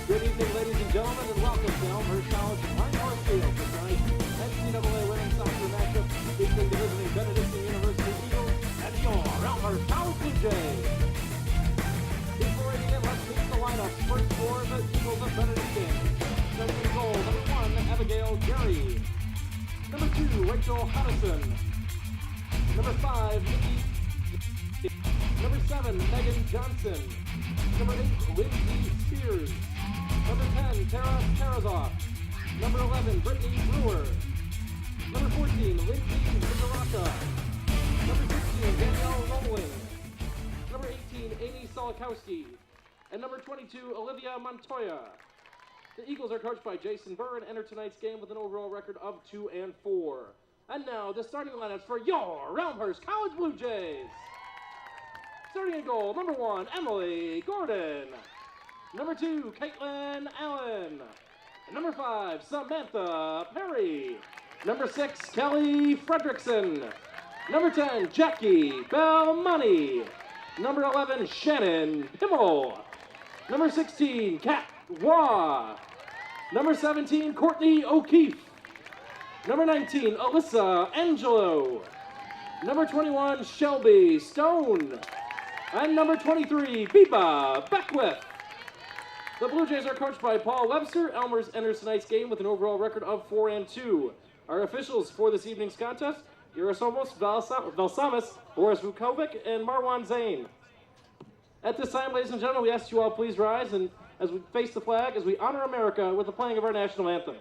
Good evening, ladies and gentlemen, and welcome to Elmhurst College Whitehorse Field for tonight's NCAA women's soccer matchup featuring the visiting Benedictine University Eagles and your Elmhurst College Blue Jays. Before we begin, let's meet the lineup. First for the Eagles of Benedictine. Starting in goal, number 1, Abigail Gary. Number 2, Rachel Hunnison. Number 5, Nikki. Number 7, Megan Johnson. Number 8, Lindsay Spears. Number 10, Tara Tarazoff. Number 11, Brittany Brewer. Number 14, Lindsay Zizaraka. Number 16, Danielle Rowling. Number 18, Amy Solakowski. And number 22, Olivia Montoya. The Eagles are coached by Jason Burr and enter tonight's game with an overall record of 2-4. And now, the starting lineups for your Elmhurst College Blue Jays. Starting in goal, number 1, Emily Gordon. Number 2, Caitlin Allen. And number 5, Samantha Perry. Number 6, Kelly Fredrickson. Number 10, Jackie Belmonte. Number 11, Shannon Pimmel. Number 16, Kat Waugh. Number 17, Courtney O'Keefe. Number 19, Alyssa Angelo. Number 21, Shelby Stone. And number 23, Biba Beckwith. The Blue Jays are coached by Paul Webster. Elmhurst enters tonight's game with an overall record of 4-2. Our officials for this evening's contest, Yerasomos Valsamis, Boris Vukovic, and Marwan Zain. At this time, ladies and gentlemen, we ask you all please rise and as we face the flag, as we honor America with the playing of our national anthem.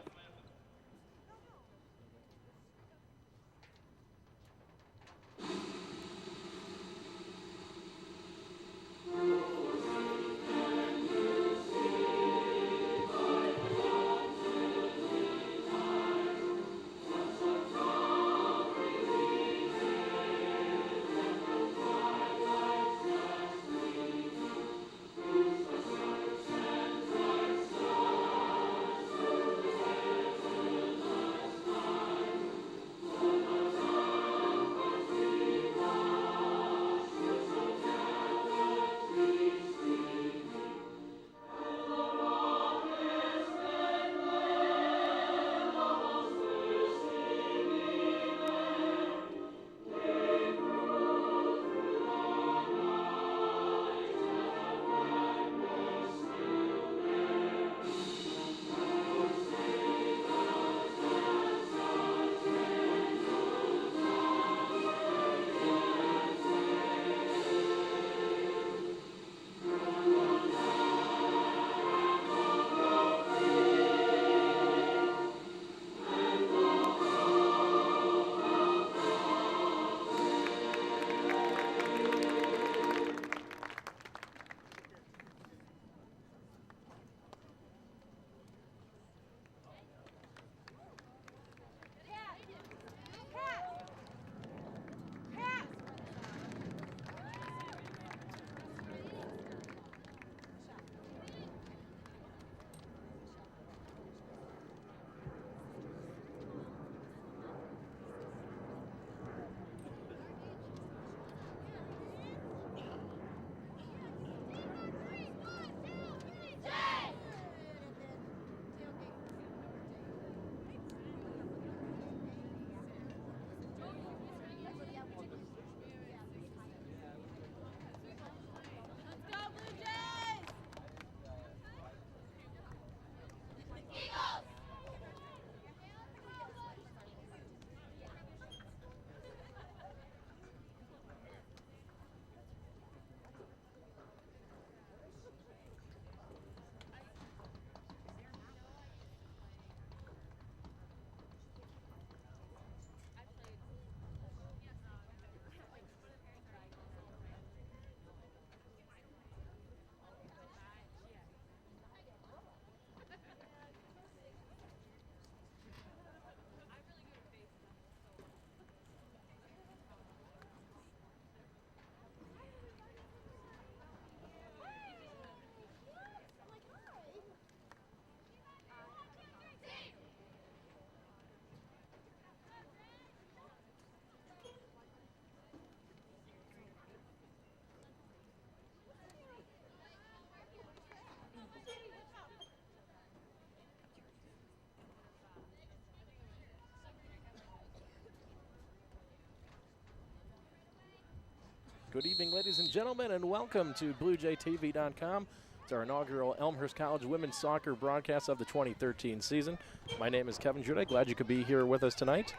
Good evening, ladies and gentlemen, and welcome to BlueJayTV.com. It's our inaugural Elmhurst College women's soccer broadcast of the 2013 season. My name is Kevin Judah. Glad you could be here with us tonight.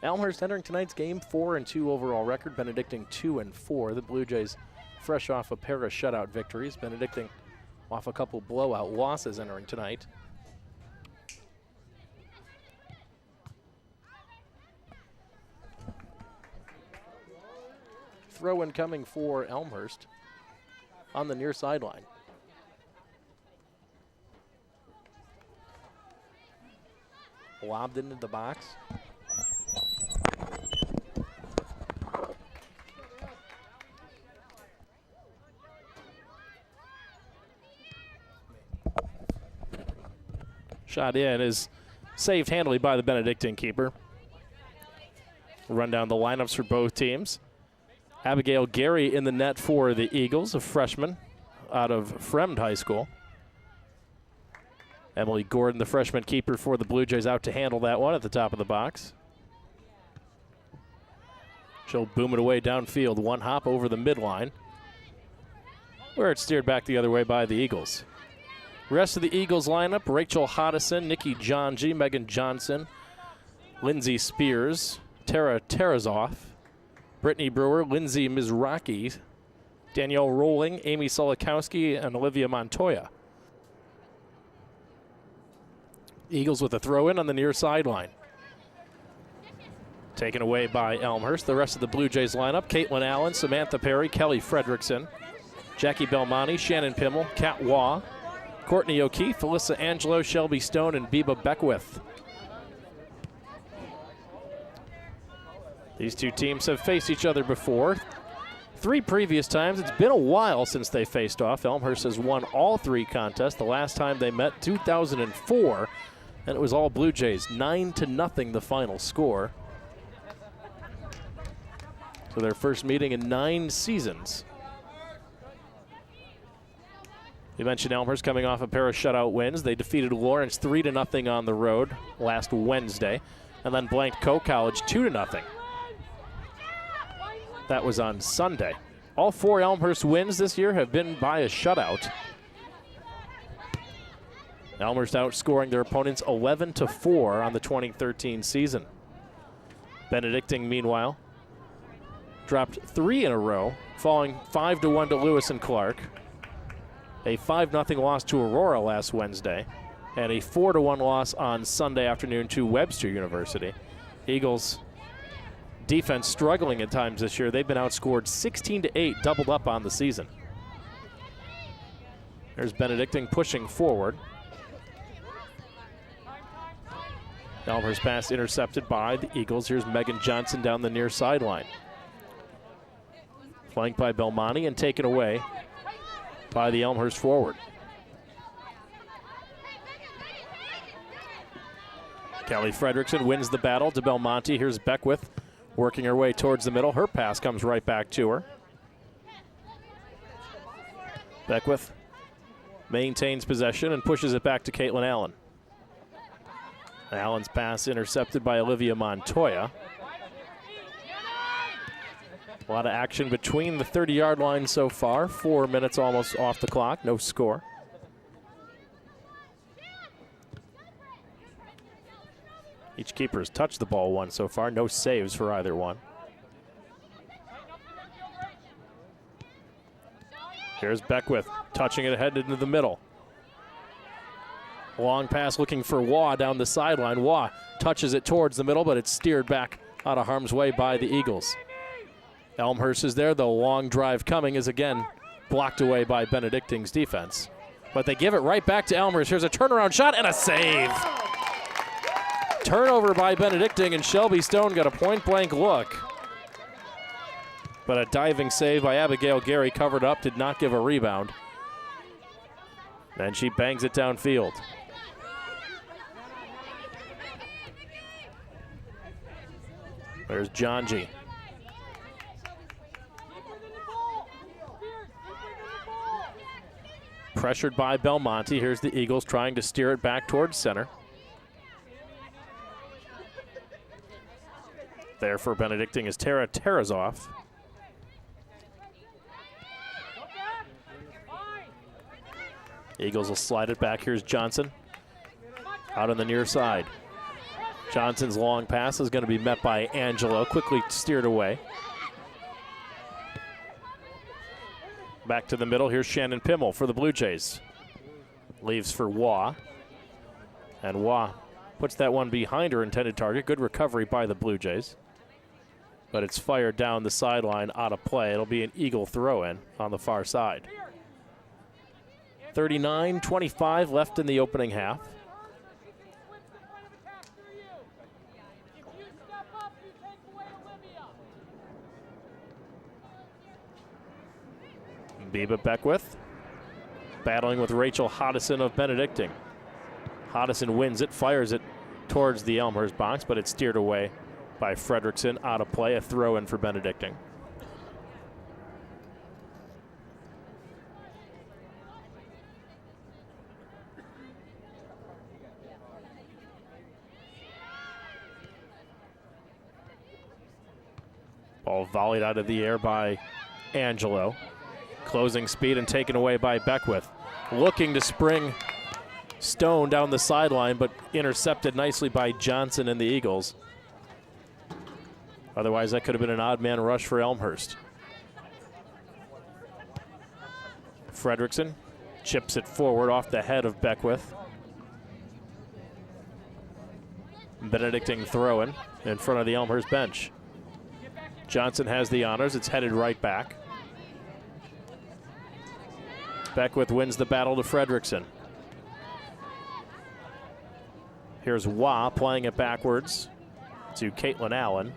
Elmhurst entering tonight's game 4-2 overall record, Benedictine 2-4. The Blue Jays fresh off a pair of shutout victories. Benedictine off a couple blowout losses entering tonight. Throw in coming for Elmhurst on the near sideline. Lobbed into the box. Shot in is saved handily by the Benedictine keeper. Run down the lineups for both teams. Abigail Gary in the net for the Eagles, a freshman out of Fremd High School. Emily Gordon, the freshman keeper for the Blue Jays, out to handle that one at the top of the box. She'll boom it away downfield, one hop over the midline, where it's steered back the other way by the Eagles. Rest of the Eagles lineup: Rachel Hodison, Nikki Johnji, Megan Johnson, Lindsay Spears, Tara Tarazoff, Brittany Brewer, Lindsay Mizraki, Danielle Rowling, Amy Solikowski, and Olivia Montoya. Eagles with a throw-in on the near sideline. Taken away by Elmhurst. The rest of the Blue Jays lineup: Caitlin Allen, Samantha Perry, Kelly Fredrickson, Jackie Belmonte, Shannon Pimmel, Kat Waugh, Courtney O'Keefe, Alyssa Angelo, Shelby Stone, and Biba Beckwith. These two teams have faced each other before. 3 previous times. It's been a while since they faced off. Elmhurst has won all 3 contests. The last time they met, 2004, and it was all Blue Jays. 9-0 the final score. So their first meeting in 9 seasons. You mentioned Elmhurst coming off a pair of shutout wins. They defeated Lawrence 3-0 on the road last Wednesday, and then blanked Coe College 2-0. That was on Sunday. All 4 Elmhurst wins this year have been by a shutout. Elmhurst outscoring their opponents 11-4 on the 2013 season. Benedictine, meanwhile, dropped 3 in a row, falling 5-1 to Lewis and Clark. A 5-0 loss to Aurora last Wednesday, and a 4-1 loss on Sunday afternoon to Webster University. Eagles defense struggling at times this year. They've been outscored 16-8, doubled up on the season. There's Benedictine pushing forward. Elmhurst pass intercepted by the Eagles. Here's Megan Johnson down the near sideline. Flanked by Belmonte and taken away by the Elmhurst forward. Kelly Fredrickson wins the battle to Belmonte. Here's Beckwith working her way towards the middle. Her pass comes right back to her. Beckwith maintains possession and pushes it back to Caitlin Allen. Allen's pass intercepted by Olivia Montoya. A lot of action between the 30-yard line so far. 4 minutes almost off the clock, no score. Each keeper has touched the ball once so far, no saves for either one. Here's Beckwith touching it ahead into the middle. Long pass looking for Waugh down the sideline. Waugh touches it towards the middle, but it's steered back out of harm's way by the Eagles. Elmhurst is there, the long drive coming is again blocked away by Benedictine's defense. But they give it right back to Elmhurst. Here's a turnaround shot and a save. Turnover by Benedictine, and Shelby Stone got a point-blank look. But a diving save by Abigail Gary covered up, did not give a rebound. And she bangs it downfield. There's Johnji. Pressured by Belmonte. Here's the Eagles trying to steer it back towards center. There for Benedictine is Tara Tarazoff. Eagles will slide it back. Here's Johnson out on the near side. Johnson's long pass is going to be met by Angelo, quickly steered away. Back to the middle. Here's Shannon Pimmel for the Blue Jays. Leaves for Waugh. And Waugh puts that one behind her intended target. Good recovery by the Blue Jays. But it's fired down the sideline out of play. It'll be an Eagle throw-in on the far side. 39-25 left in the opening half. Biba Beckwith battling with Rachel Hoddison of Benedictine. Hoddison wins it, fires it towards the Elmhurst box, but it's steered away by Fredrickson out of play. A throw in for Benedictine. Ball volleyed out of the air by Angelo. Closing speed and taken away by Beckwith. Looking to spring Stone down the sideline, but intercepted nicely by Johnson and the Eagles. Otherwise, that could have been an odd man rush for Elmhurst. Fredrickson chips it forward off the head of Beckwith. Benedictine throwing in front of the Elmhurst bench. Johnson has the honors. It's headed right back. Beckwith wins the battle to Fredrickson. Here's Waugh playing it backwards to Caitlin Allen.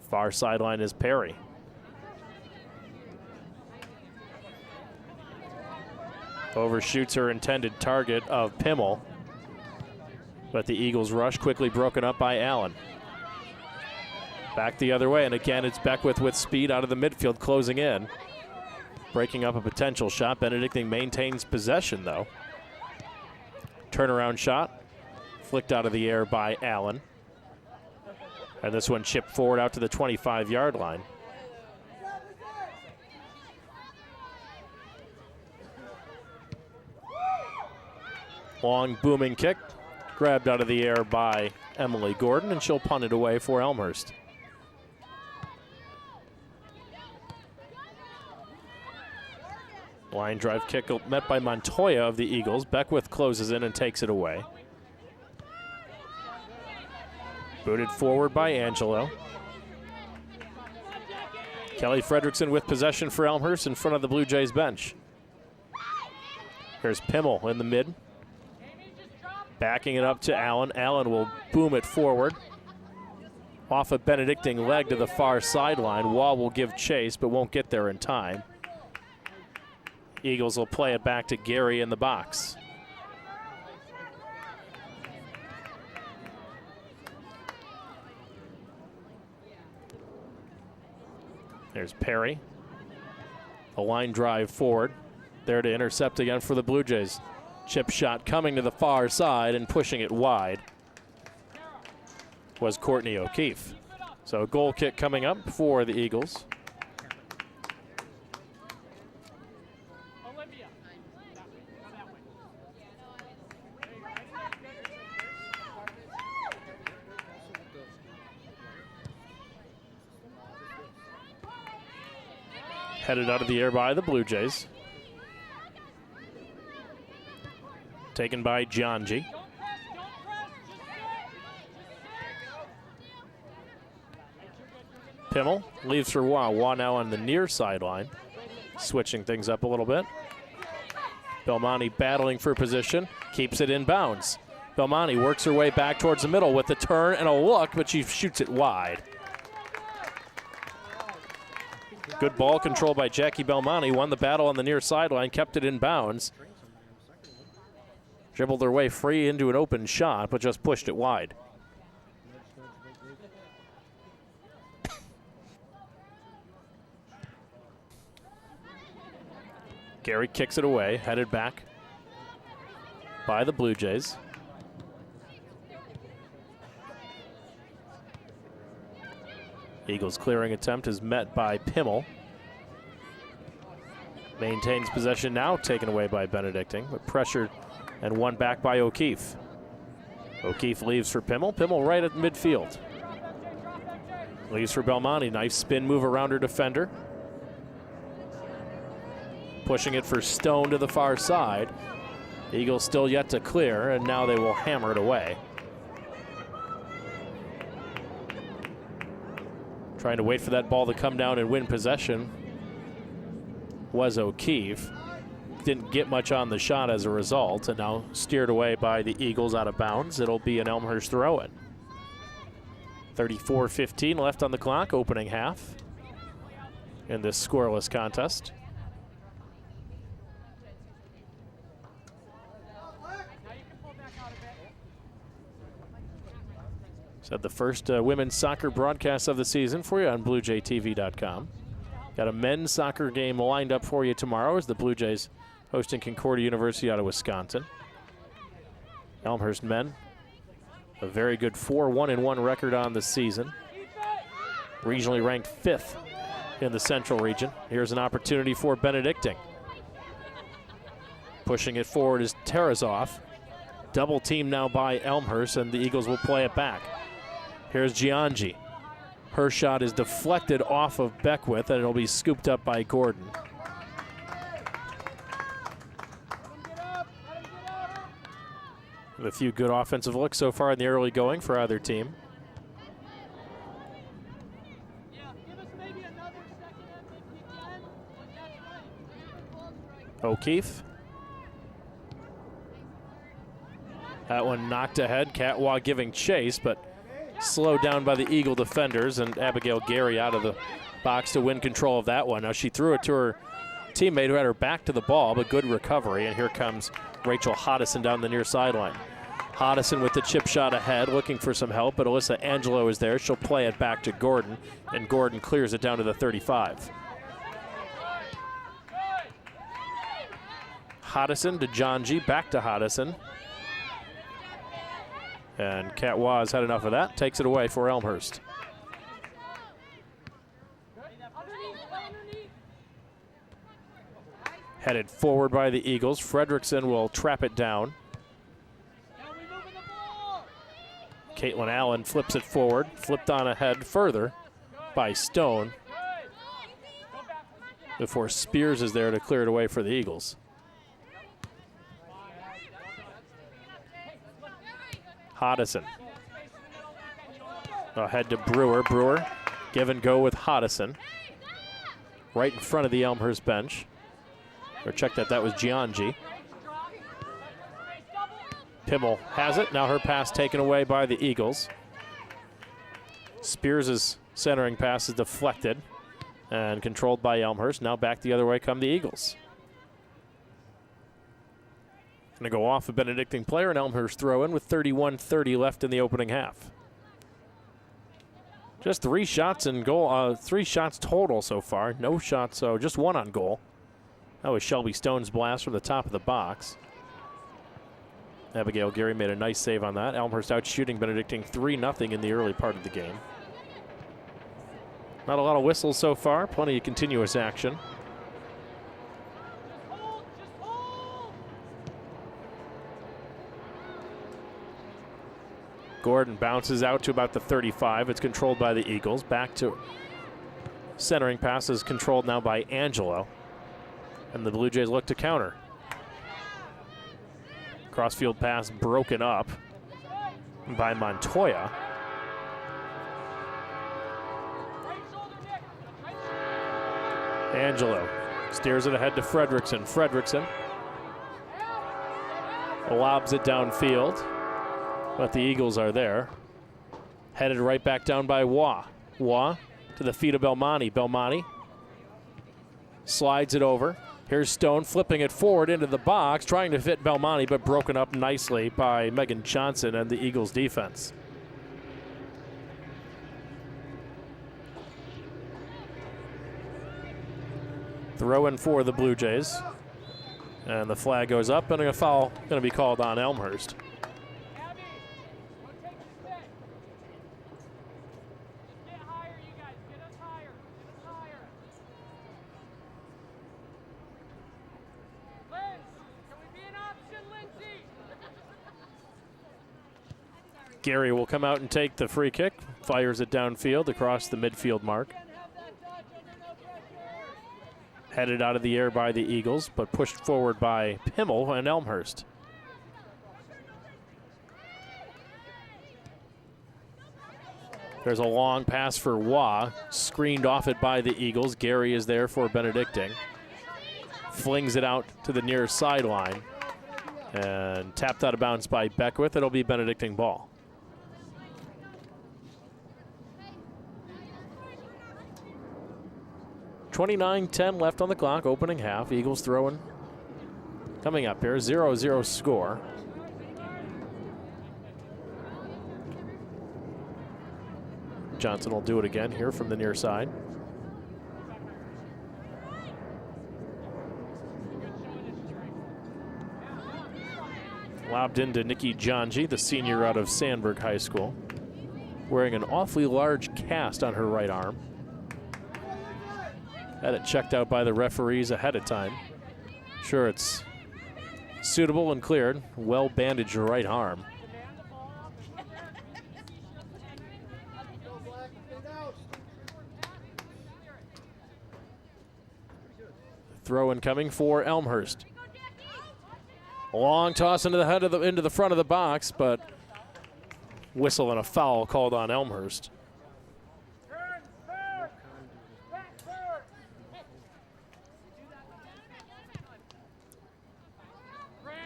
Far sideline is Perry. Overshoots her intended target of Pimmel. But the Eagles rush, quickly broken up by Allen. Back the other way, and again it's Beckwith with speed out of the midfield, closing in. Breaking up a potential shot. Benedictine maintains possession, though. Turnaround shot, flicked out of the air by Allen. And this one chipped forward out to the 25-yard line. Long booming kick, grabbed out of the air by Emily Gordon, and she'll punt it away for Elmhurst. Line drive kick met by Montoya of the Eagles. Beckwith closes in and takes it away. Booted forward by Angelo. Kelly Fredrickson with possession for Elmhurst in front of the Blue Jays bench. Here's Pimmel in the mid. Backing it up to Allen. Allen will boom it forward. Off a Benedictine leg to the far sideline. Waugh will give chase, but won't get there in time. Eagles will play it back to Gary in the box. There's Perry. A line drive forward. There to intercept again for the Blue Jays. Chip shot coming to the far side and pushing it wide was Courtney O'Keefe. So a goal kick coming up for the Eagles. Headed out of the air by the Blue Jays. Taken by Janji. Pimmel leaves for Waugh. Waugh now on the near sideline, switching things up a little bit. Belmonte battling for position, keeps it in bounds. Belmonte works her way back towards the middle with the turn and a look, but she shoots it wide. Good ball control by Jackie Belmonte. Won the battle on the near sideline, kept it in bounds. Dribbled her way free into an open shot, but just pushed it wide. Gary kicks it away, headed back by the Blue Jays. Eagles clearing attempt is met by Pimmel. Maintains possession now, taken away by Benedictine, but pressured and won back by O'Keefe. O'Keefe leaves for Pimmel. Pimmel right at midfield. Leaves for Belmonte. Nice spin move around her defender. Pushing it for Stone to the far side. Eagles still yet to clear, and now they will hammer it away. Trying to wait for that ball to come down and win possession was O'Keefe. Didn't get much on the shot as a result, and now steered away by the Eagles out of bounds. It'll be an Elmhurst throw-in. 34-15 left on the clock, opening half in this scoreless contest. Said the first women's soccer broadcast of the season for you on BlueJayTV.com. Got a men's soccer game lined up for you tomorrow as the Blue Jays hosting Concordia University out of Wisconsin. Elmhurst men, a very good 4-1-1 record on the season. Regionally ranked 5th in the Central region. Here's an opportunity for Benedictine. Pushing it forward is Tarazov. Double team now by Elmhurst, and the Eagles will play it back. Here's Giangi. Her shot is deflected off of Beckwith, and it'll be scooped up by Gordon. A few good offensive looks so far in the early going for either team. O'Keefe. That one knocked ahead. Catwa giving chase, but slowed down by the Eagle defenders, and Abigail Gary out of the box to win control of that one. Now she threw it to her teammate who had her back to the ball, but good recovery, and here comes Rachel Hodison down the near sideline. Hodison with the chip shot ahead, looking for some help, but Alyssa Angelo is there. She'll play it back to Gordon, and Gordon clears it down to the 35. Hodison to Giangi, back to Hodison. And Catwa has had enough of that, takes it away for Elmhurst. Headed forward by the Eagles. Fredrickson will trap it down. Caitlin Allen flips it forward, flipped on ahead further by Stone before Spears is there to clear it away for the Eagles. Hodison. Ahead to Brewer. Brewer, give and go with Hodison. Right in front of the Elmhurst bench. Or check that was Giangi. Pimmel has it. Now her pass taken away by the Eagles. Spears' centering pass is deflected and controlled by Elmhurst. Now back the other way come the Eagles. Going to go off a Benedictine player, and Elmhurst throw in with 31:30 left in the opening half. Just 3 shots in goal, 3 shots total so far. No shots, so just 1 on goal. That was Shelby Stone's blast from the top of the box. Abigail Gary made a nice save on that. Elmhurst out shooting Benedictine 3-0 in the early part of the game. Not a lot of whistles so far, plenty of continuous action. Gordon bounces out to about the 35. It's controlled by the Eagles. Back to centering pass is controlled now by Angelo. And the Blue Jays look to counter. Crossfield pass broken up by Montoya. Angelo steers it ahead to Fredrickson. Fredrickson lobs it downfield. But the Eagles are there. Headed right back down by Waugh. Waugh to the feet of Belmonte. Belmonte slides it over. Here's Stone flipping it forward into the box, trying to fit Belmonte, but broken up nicely by Megan Johnson and the Eagles defense. Throw in for the Blue Jays. And the flag goes up, and a foul going to be called on Elmhurst. Gary will come out and take the free kick, fires it downfield across the midfield mark. Headed out of the air by the Eagles, but pushed forward by Pimmel and Elmhurst. There's a long pass for Waugh, screened off it by the Eagles. Gary is there for Benedictine. Flings it out to the near sideline and tapped out of bounds by Beckwith. It'll be Benedictine ball. .29-10 left on the clock, opening half. Eagles throwing. Coming up here, 0-0 score. Johnson will do it again here from the near side. Lobbed into Nikki Janji, the senior out of Sandburg High School, wearing an awfully large cast on her right arm. Had it checked out by the referees ahead of time. Sure, it's suitable and cleared. Well bandaged right arm. Throw incoming for Elmhurst. A long toss into the head of into the front of the box, but whistle and a foul called on Elmhurst.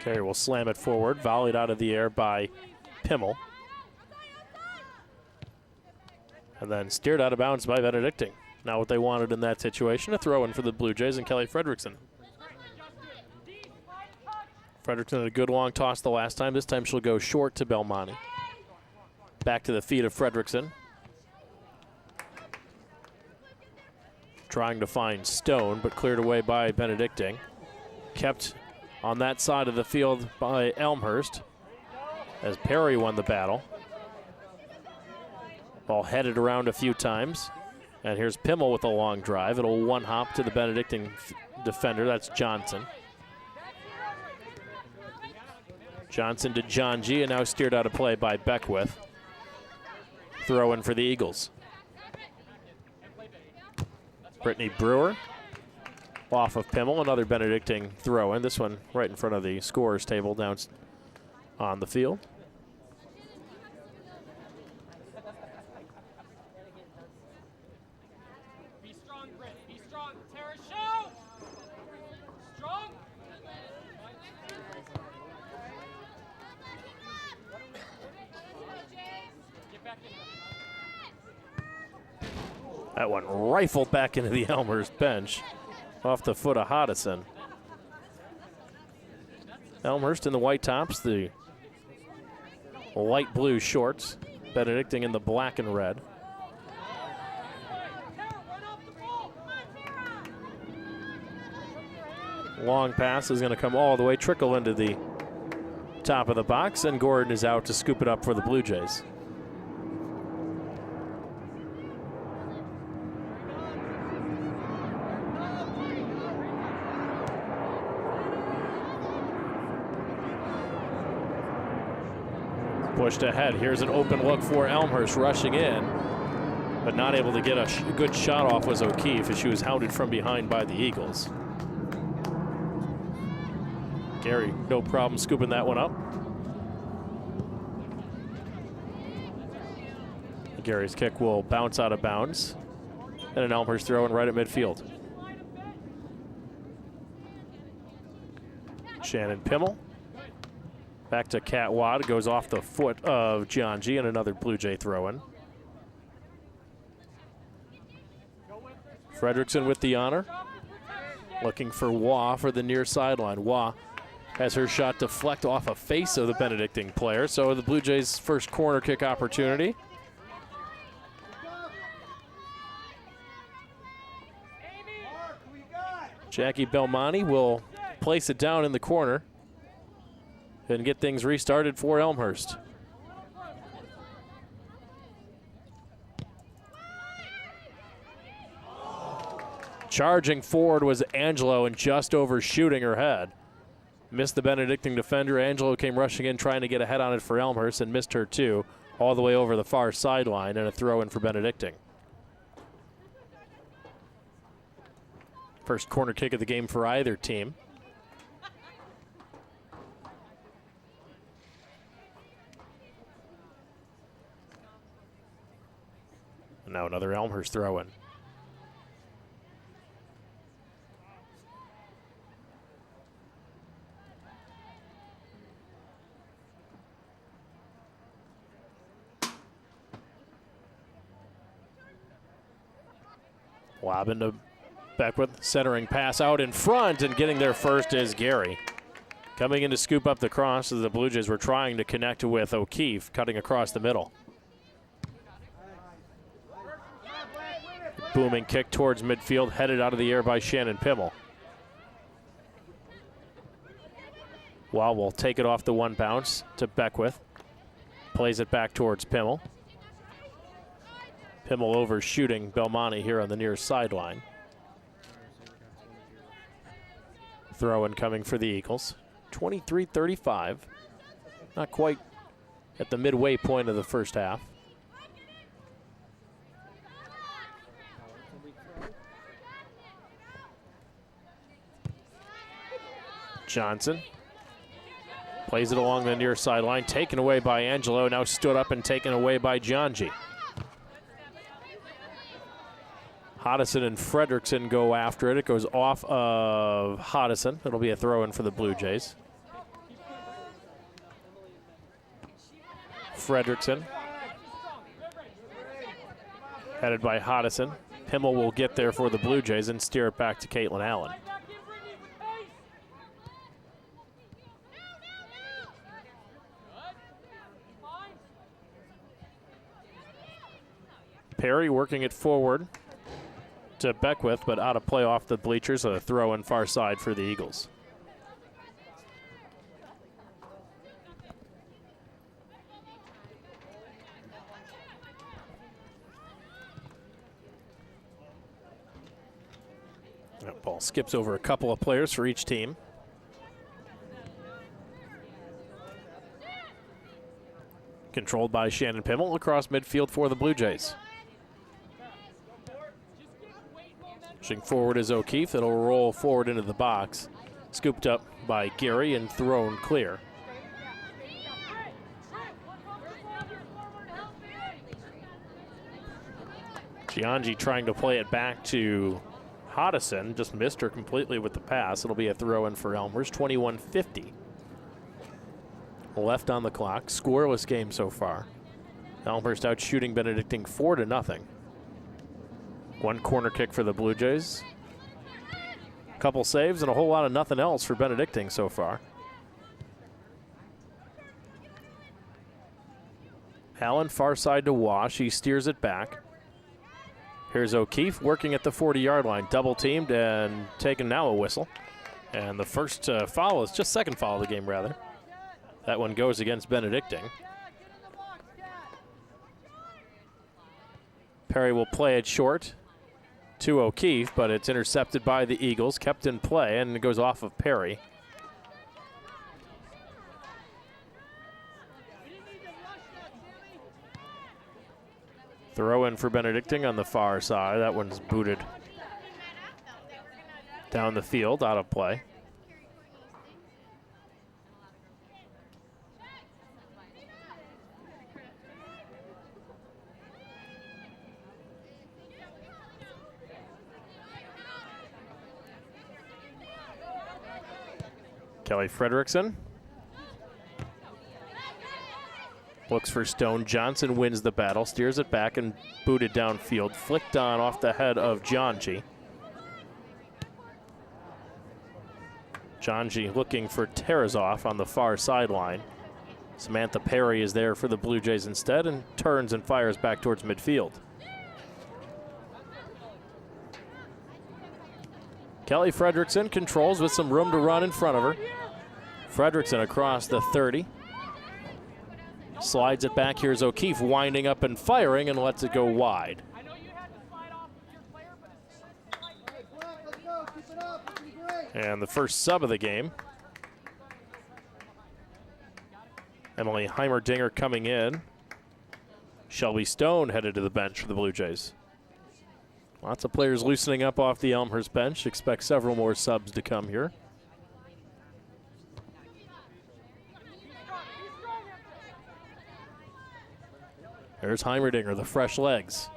Carey will slam it forward, volleyed out of the air by Pimmel. And then steered out of bounds by Benedictine. Not what they wanted in that situation, a throw in for the Blue Jays and Kelly Fredrickson. Fredrickson had a good long toss the last time. This time she'll go short to Belmonte. Back to the feet of Fredrickson. Trying to find Stone, but cleared away by Benedictine. Kept on that side of the field by Elmhurst as Perry won the battle. Ball headed around a few times. And here's Pimmel with a long drive. It'll one hop to the Benedictine defender. That's Johnson. Johnson to John G, and now steered out of play by Beckwith. Throw in for the Eagles. Brittany Brewer off of Pimmel, another Benedictine throw in. This one right in front of the scorer's table down on the field. Be strong, Britt. Be strong. Tara, show! Strong. Get back in. That one rifled back into the Elmhurst bench off the foot of Hodison. Elmhurst in the white tops, the light blue shorts. Benedictine in the black and red. Long pass is going to come all the way, trickle into the top of the box, and Gordon is out to scoop it up for the Blue Jays. Pushed ahead. Here's an open look for Elmhurst rushing in, but not able to get a good shot off was O'Keefe as she was hounded from behind by the Eagles. Gary, no problem scooping that one up. Gary's kick will bounce out of bounds, and an Elmhurst throw in right at midfield. Shannon Pimmel. Back to Kat Wad, goes off the foot of John G, and another Blue Jay throw-in. Fredrickson with the honor. Looking for Waugh for the near sideline. Waugh has her shot deflect off a face of the Benedictine player, so the Blue Jays' first corner kick opportunity. Jackie Belmonte will place it down in the corner and get things restarted for Elmhurst. Charging forward was Angelo and just overshooting her head. Missed the Benedictine defender. Angelo came rushing in trying to get a head on it for Elmhurst and missed her too. all the way over the far sideline, and a throw in for Benedictine. First corner kick of the game for either team. And now another Elmhurst throw in. Lob into Beckwith, centering pass out in front, and getting there first is Gary. Coming in to scoop up the cross as the Blue Jays were trying to connect with O'Keefe, cutting across the middle. Booming kick towards midfield, headed out of the air by Shannon Pimmel. Wow will take it off the one bounce to Beckwith. Plays it back towards Pimmel. Pimmel overshooting Belmonte here on the near sideline. Throw in coming for the Eagles. 23-35. Not quite at the midway point of the first half. Johnson plays it along the near sideline, taken away by Angelo, now stood up and taken away by Giangi. Hodison and Fredrickson go after it. It goes off of Hodison. It'll be a throw-in for the Blue Jays. Fredrickson, headed by Hodison. Pimmel will get there for the Blue Jays and steer it back to Caitlin Allen. Perry working it forward to Beckwith, but out of play off the bleachers. A throw in far side for the Eagles. That ball skips over a couple of players for each team. Controlled by Shannon Pimmel across midfield for the Blue Jays. Pushing forward is O'Keefe. It'll roll forward into the box. Scooped up by Gary and thrown clear. Giangi trying to play it back to Hodison. Just missed her completely with the pass. It'll be a throw in for Elmhurst. 21-50. Left on the clock. Scoreless game so far. Elmhurst out shooting Benedictine 4-0. One corner kick for the Blue Jays. Couple saves and a whole lot of nothing else for Benedictine so far. Allen far side to Wash. He steers it back. Here's O'Keefe working at the 40-yard line. Double teamed and taking now a whistle. And the first foul is just second foul of the game, rather. That one goes against Benedictine. Perry will play it short to O'Keefe, but it's intercepted by the Eagles, kept in play, and it goes off of Perry. Throw in for Benedictine on the far side. That one's booted down the field, out of play. Kelly Fredrickson looks for Stone. Johnson wins the battle, steers it back and booted downfield. Flicked on off the head of Giangi. Giangi looking for Terrazov on the far sideline. Samantha Perry is there for the Blue Jays instead and turns and fires back towards midfield. Kelly Fredrickson controls with some room to run in front of her. Fredrickson across the 30. Slides it back. Here's O'Keefe winding up and firing and lets it go wide. And the first sub of the game. Emily Heimerdinger coming in Shelby Stone headed to the bench for the Blue Jays. Lots of players loosening up off the Elmhurst bench. Expect several more subs to come here. There's Heimerdinger, the fresh legs.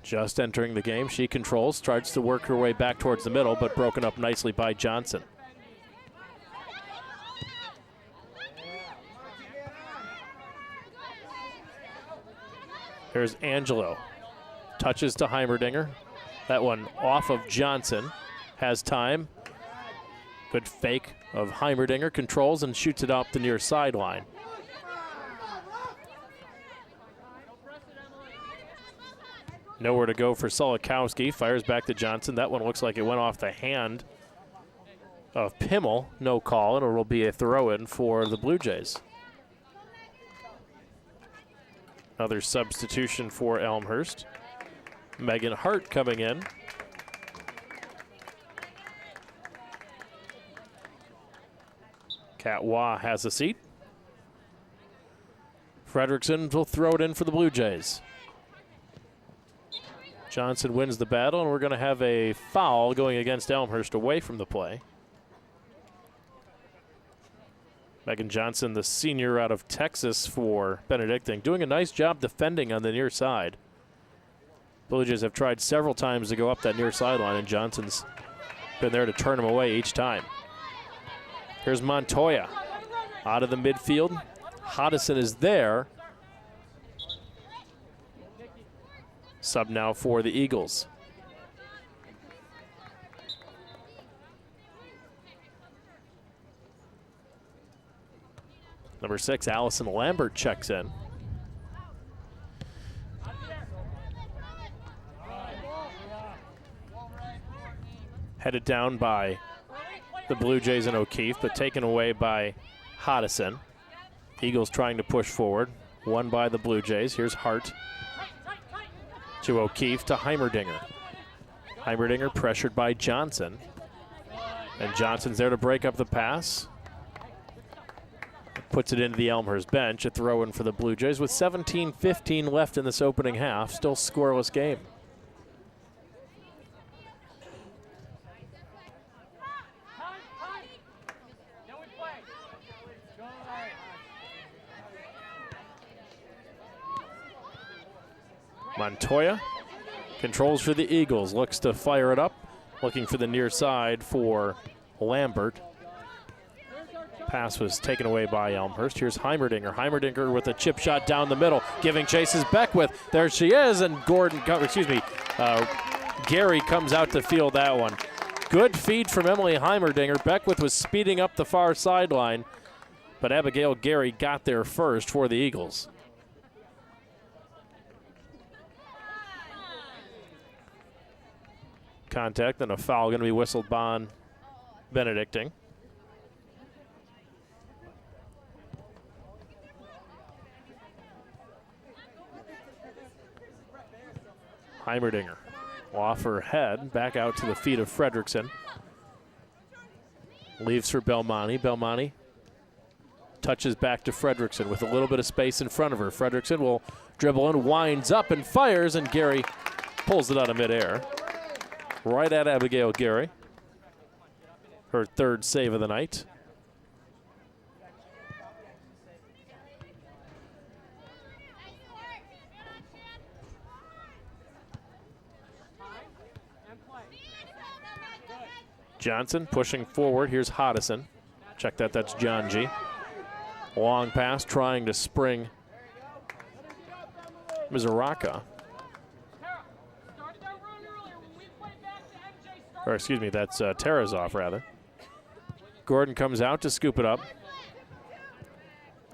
Just entering the game, she controls, tries to work her way back towards the middle, but broken up nicely by Johnson. Here's Angelo. Touches to Heimerdinger. That one off of Johnson. Has time. Good fake of Heimerdinger. Controls and shoots it up the near sideline. Nowhere to go for Solikowski. Fires back to Johnson. That one looks like it went off the hand of Pimmel. No call, and it will be a throw-in for the Blue Jays. Another substitution for Elmhurst. Megan Hart coming in. Kat Wah has a seat. Fredrickson will throw it in for the Blue Jays. Johnson wins the battle, and we're going to have a foul going against Elmhurst away from the play. Megan Johnson, the senior out of Texas for Benedictine, doing a nice job defending on the near side. Blue Jays have tried several times to go up that near sideline, and Johnson's been there to turn them away each time. Here's Montoya out of the midfield. Hodison is there. Sub now for the Eagles. Number 6, Allison Lambert checks in. Headed down by the Blue Jays and O'Keefe, but taken away by Hodison. Eagles trying to push forward. Won by the Blue Jays. Here's Hart to O'Keefe to Heimerdinger. Heimerdinger pressured by Johnson. And Johnson's there to break up the pass. Puts it into the Elmhurst bench. A throw-in for the Blue Jays with 17:15 left in this opening half. Still scoreless game. Montoya controls for the Eagles. Looks to fire it up. Looking for the near side for Lambert. Pass was taken away by Elmhurst. Here's Heimerdinger. Heimerdinger with a chip shot down the middle, giving chases Beckwith. There she is, and Gary comes out to field that one. Good feed from Emily Heimerdinger. Beckwith was speeding up the far sideline, but Abigail Gary got there first for the Eagles. Contact and a foul going to be whistled by Benedictine. Heimerdinger off her head, back out to the feet of Fredrickson. Leaves for Belmonte. Belmonte touches back to Fredrickson with a little bit of space in front of her. Fredrickson will dribble in, winds up and fires, and Gary pulls it out of midair. Right at Abigail Gary. Her third save of the night. Johnson pushing forward. Here's Hodison. Check that, that's John G. Long pass trying to spring Mizuraka. Or excuse me, that's Tarasov rather. Gordon comes out to scoop it up.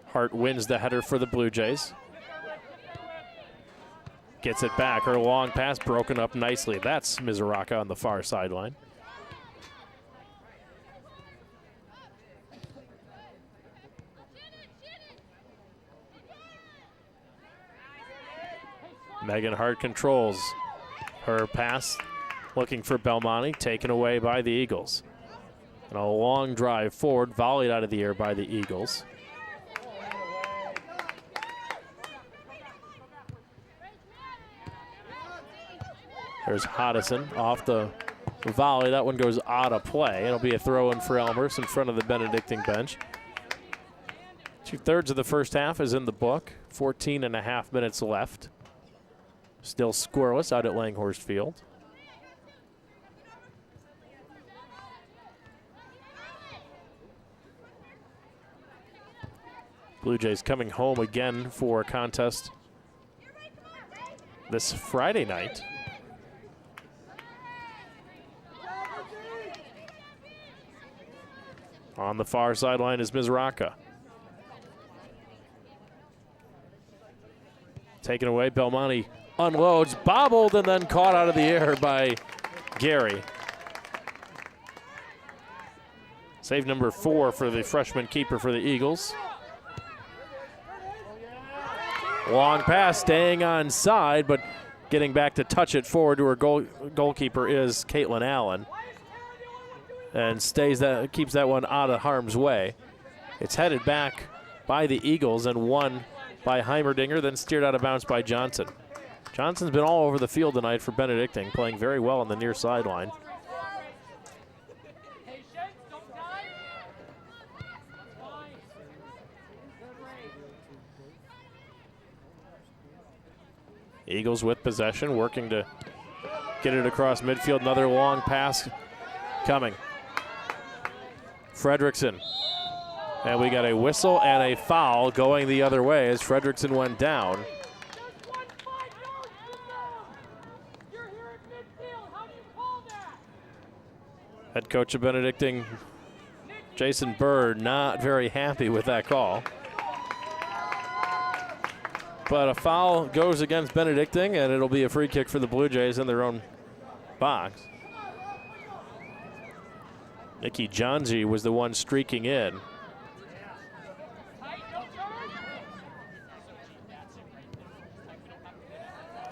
Hart wins the header for the Blue Jays. Gets it back. Her long pass broken up nicely. That's Mizuraka on the far sideline. Megan Hart controls her pass. Looking for Belmonte, taken away by the Eagles. And a long drive forward, volleyed out of the air by the Eagles. There's Hodison off the volley. That one goes out of play. It'll be a throw in for Elmhurst in front of the Benedictine bench. 2/3 of the first half is in the book. 14.5 minutes left. Still scoreless out at Langhorst Field. Blue Jays coming home again for a contest this Friday night. On the far sideline is Mizraka. Taken away, Belmonte unloads, bobbled, and then caught out of the air by Gary. Save number 4 for the freshman keeper for the Eagles. Long pass, staying on side, but getting back to touch it forward to her goalkeeper is Caitlin Allen. And keeps that one out of harm's way. It's headed back by the Eagles and won by Heimerdinger, then steered out of bounds by Johnson. Johnson's been all over the field tonight for Benedictine, playing very well on the near sideline. Eagles with possession, working to get it across midfield. Another long pass coming. Fredrickson. And we got a whistle and a foul going the other way as Fredrickson went down. Head coach of Benedictine, Jason Bird, not very happy with that call. But a foul goes against Benedictine, and it'll be a free kick for the Blue Jays in their own box. Nikki Johnji was the one streaking in.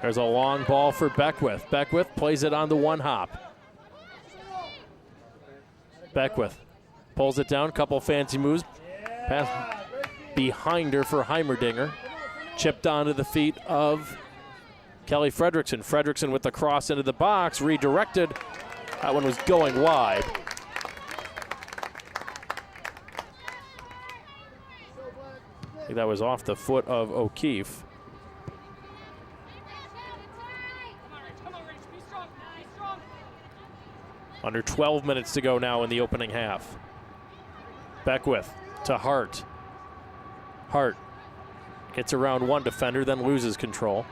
There's a long ball for Beckwith. Beckwith plays it on the one hop. Beckwith pulls it down, couple fancy moves. Pass behind her for Heimerdinger. Chipped onto the feet of Kelly Fredrickson. Fredrickson with the cross into the box, redirected. That one was going wide. I think that was off the foot of O'Keefe. Under 12 minutes to go now in the opening half. Beckwith to Hart. Hart gets around one defender, then loses control.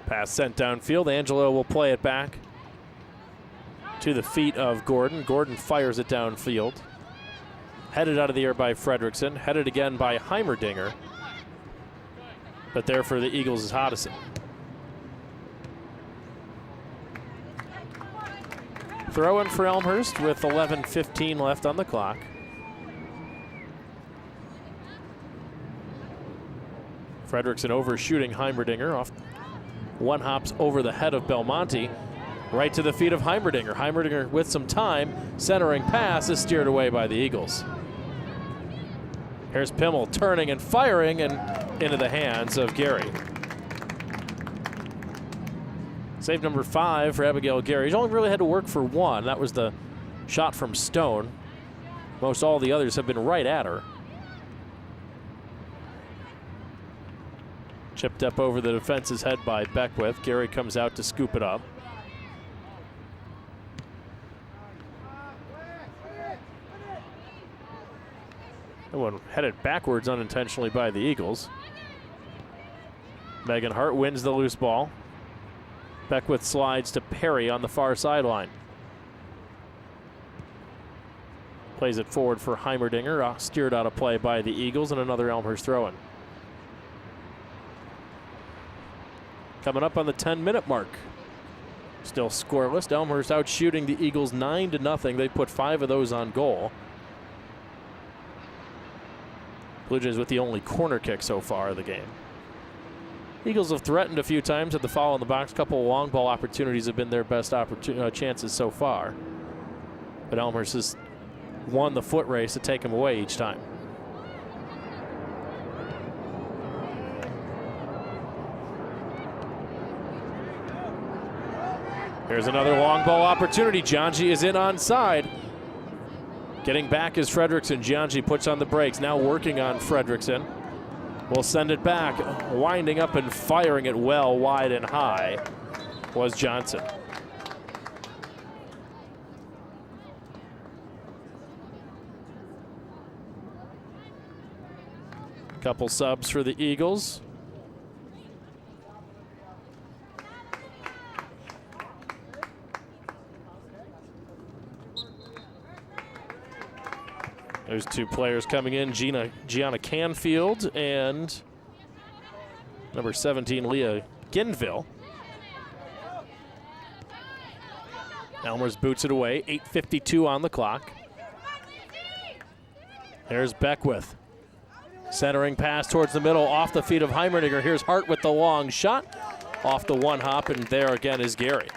Pass sent downfield. Angelo will play it back to the feet of Gordon. Gordon fires it downfield. Headed out of the air by Fredrickson. Headed again by Heimerdinger. But there for the Eagles is Hodison. Throw in for Elmhurst with 11:15 left on the clock. Fredrickson overshooting Heimerdinger off. One hops over the head of Belmonte, right to the feet of Heimerdinger. Heimerdinger with some time, centering pass is steered away by the Eagles. Here's Pimmel turning and firing and into the hands of Gary. Save number 5 for Abigail Gary. She's only really had to work for one. That was the shot from Stone. Most all the others have been right at her. Chipped up over the defense's head by Beckwith. Gary comes out to scoop it up. That one headed backwards unintentionally by the Eagles. Megan Hart wins the loose ball. Beckwith slides to Perry on the far sideline. Plays it forward for Heimerdinger, steered out of play by the Eagles, and another Elmhurst throw-in. Coming up on the 10-minute mark. Still scoreless. Elmhurst out shooting the Eagles 9-0. They put 5 of those on goal. Blue Jays with the only corner kick so far of the game. Eagles have threatened a few times at the foul in the box. Couple of long ball opportunities have been their best chances so far. But Elmhurst has won the foot race to take them away each time. Here's another long ball opportunity. Gianji is in onside. Getting back is Fredrickson. Gianji puts on the brakes. Now working on Fredrickson. Will send it back. Winding up and firing it well wide and high was Johnson. Couple subs for the Eagles. There's two players coming in, Gianna Canfield and number 17, Leah Ginville. Elmhurst boots it away, 8:52 on the clock. There's Beckwith. Centering pass towards the middle, off the feet of Heimerdinger. Here's Hart with the long shot. Off the one hop, and there again is Gary.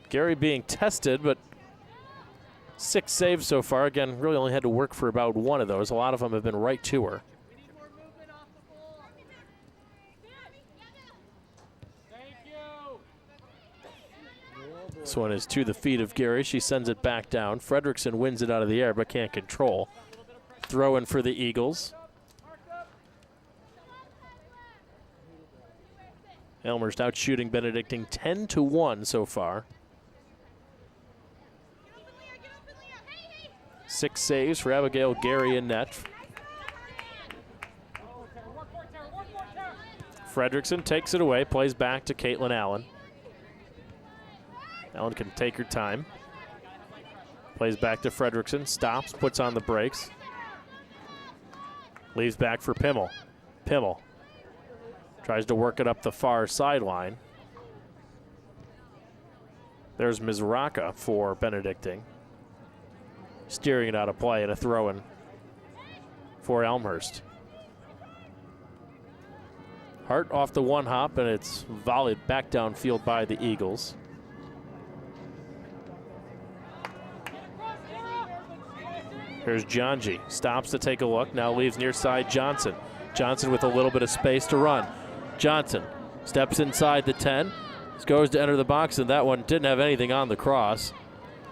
Gary being tested, but 6 saves so far. Again, really only had to work for about one of those. A lot of them have been right to her. This one is to the feet of Gary. She sends it back down. Fredrickson wins it out of the air, but can't control. Throw in for the Eagles. Elmhurst out shooting Benedictine 10-1 so far. 6 saves for Abigail Gary in net. Fredrickson takes it away, plays back to Caitlin Allen. Allen can take her time. Plays back to Fredrickson, stops, puts on the brakes. Leaves back for Pimmel. Pimmel tries to work it up the far sideline. There's Mizraka for Benedictine. Steering it out of play and a throw-in for Elmhurst. Hart off the one hop, and it's volleyed back downfield by the Eagles. Here's Gianji, stops to take a look, now leaves near side Johnson. Johnson with a little bit of space to run. Johnson steps inside the 10, goes to enter the box, and that one didn't have anything on the cross.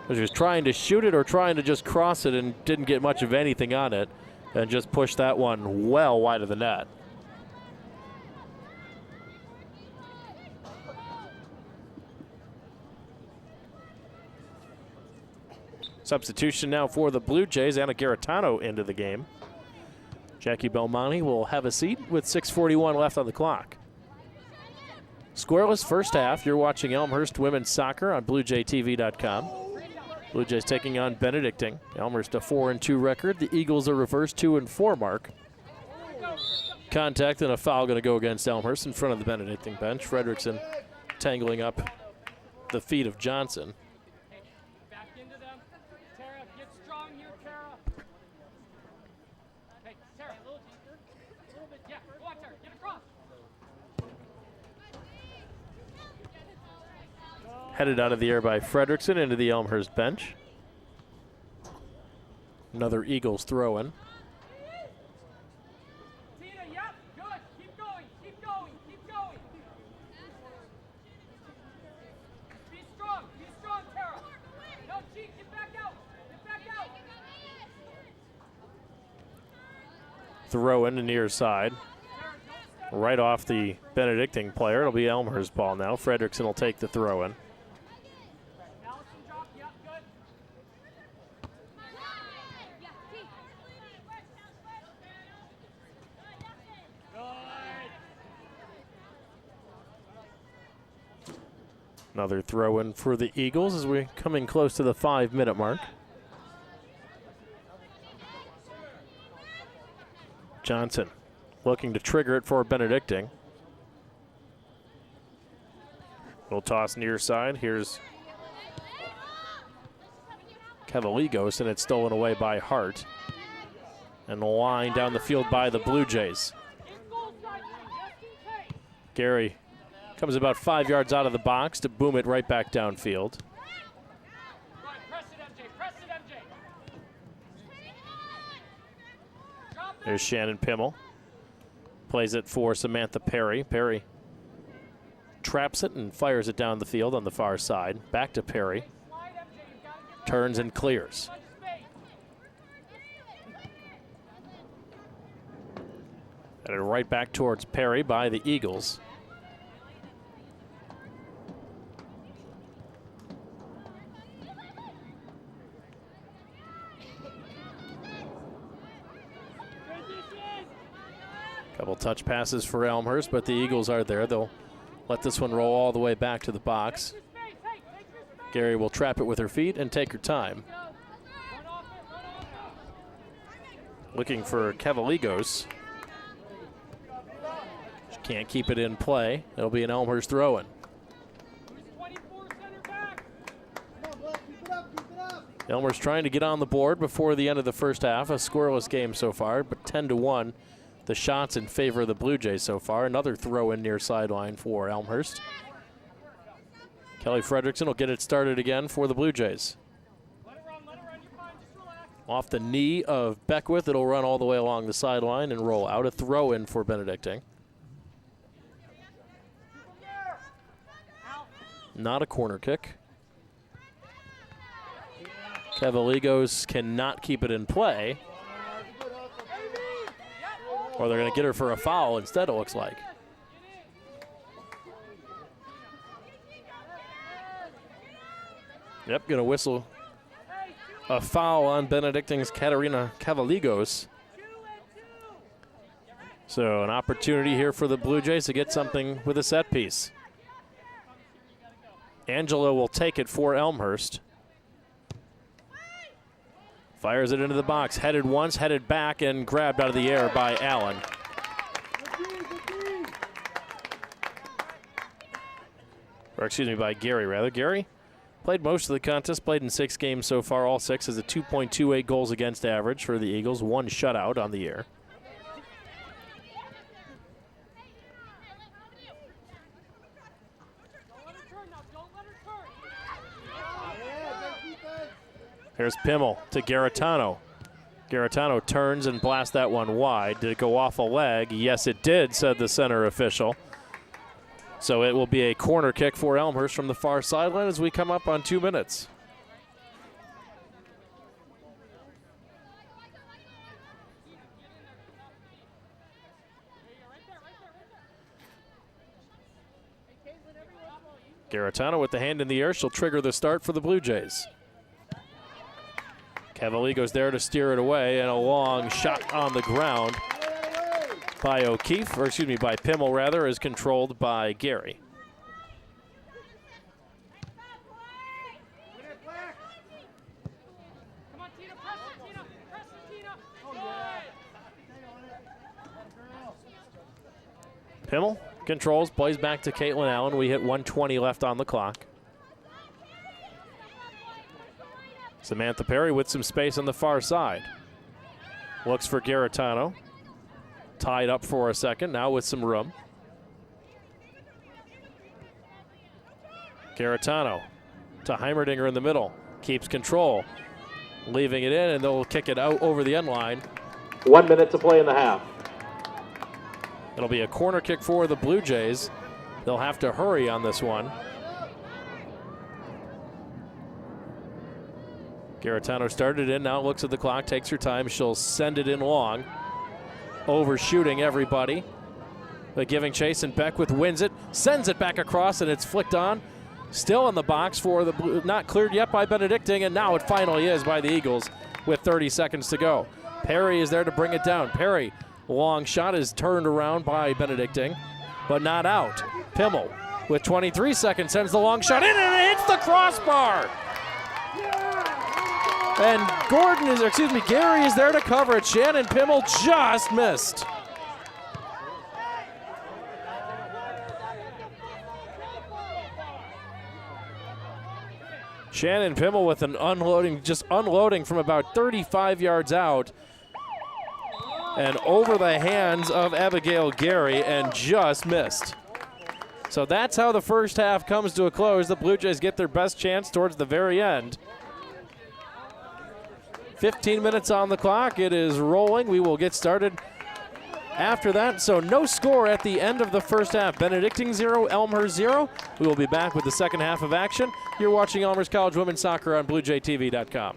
Was just trying to shoot it or trying to just cross it and didn't get much of anything on it, and just pushed that one well wide of the net. Substitution now for the Blue Jays. Anna Garitano into the game. Jackie Belmonte will have a seat with 6:41 left on the clock. Scoreless first half. You're watching Elmhurst women's soccer on BlueJayTV.com. Blue Jays taking on Benedictine. Elmhurst a 4-2 record. The Eagles a reverse 2-4 mark. Contact and a foul going to go against Elmhurst in front of the Benedictine bench. Fredrickson tangling up the feet of Johnson. Headed out of the air by Fredrickson into the Elmhurst bench. Another Eagles throw-in. Throw in the near side. Right off the Benedictine player. It'll be Elmhurst ball now. Fredrickson will take the throw in. Another throw in for the Eagles as we're coming close to the 5-minute mark. Johnson looking to trigger it for Benedictine. Little toss near side. Here's Cavaligos, and it's stolen away by Hart. And the line down the field by the Blue Jays. Gary comes about 5 yards out of the box to boom it right back downfield. There's Shannon Pimmel. Plays it for Samantha Perry. Perry traps it and fires it down the field on the far side. Back to Perry. Turns and clears. And right back towards Perry by the Eagles. Couple touch passes for Elmhurst, but the Eagles are there. They'll let this one roll all the way back to the box. Gary will trap it with her feet and take her time. Looking for Cavaligos. She can't keep it in play. It'll be an Elmhurst throw-in. Elmhurst trying to get on the board before the end of the first half. A scoreless game so far, but 10-1. The shots in favor of the Blue Jays so far. Another throw-in near sideline for Elmhurst. Kelly Fredrickson will get it started again for the Blue Jays. Off the knee of Beckwith, it'll run all the way along the sideline and roll out. A throw-in for Benedictine. Not a corner kick. Cavaligos cannot keep it in play. Or they're going to get her for a foul instead, it looks like. Yep, going to whistle a foul on Benedictine's Katarina Cavaligos. So an opportunity here for the Blue Jays to get something with a set piece. Angela will take it for Elmhurst. Fires it into the box, headed once, headed back, and grabbed out of the air by Allen. Or excuse me, by Gary, rather. Gary played most of the contest, played in 6 games so far. All 6 is a 2.28 goals against average for the Eagles. 1 shutout on the year. Here's Pimmel to Garitano. Garitano turns and blasts that one wide. Did it go off a leg? Yes, it did, said the center official. So it will be a corner kick for Elmhurst from the far sideline as we come up on 2 minutes. Garitano with the hand in the air. She'll trigger the start for the Blue Jays. Cavaligos there to steer it away, and a long shot on the ground by O'Keefe, or excuse me, by Pimmel rather, is controlled by Gary. Pimmel controls, plays back to Caitlin Allen. We hit 1:20 left on the clock. Samantha Perry with some space on the far side. Looks for Garitano. Tied up for a second, now with some room. Garitano to Heimerdinger in the middle. Keeps control. Leaving it in, and they'll kick it out over the end line. 1 minute to play in the half. It'll be a corner kick for the Blue Jays. They'll have to hurry on this one. Garitano started in, now looks at the clock, takes her time. She'll send it in long. Overshooting everybody. But giving chase, and Beckwith wins it, sends it back across, and it's flicked on. Still in the box for the Blue, not cleared yet by Benedictine, and now it finally is by the Eagles with 30 seconds to go. Perry is there to bring it down. Perry, long shot is turned around by Benedictine, but not out. Pimmel with 23 seconds sends the long shot in, and it hits the crossbar. And Gary is there to cover it. Shannon Pimmel just missed. Shannon Pimmel with an unloading from about 35 yards out and over the hands of Abigail Gary, and just missed. So that's how the first half comes to a close. The Blue Jays get their best chance towards the very end. 15 minutes on the clock. It is rolling. We will get started after that. So no score at the end of the first half. Benedictine 0, Elmhurst 0. We will be back with the second half of action. You're watching Elmhurst College Women's Soccer on BlueJayTV.com.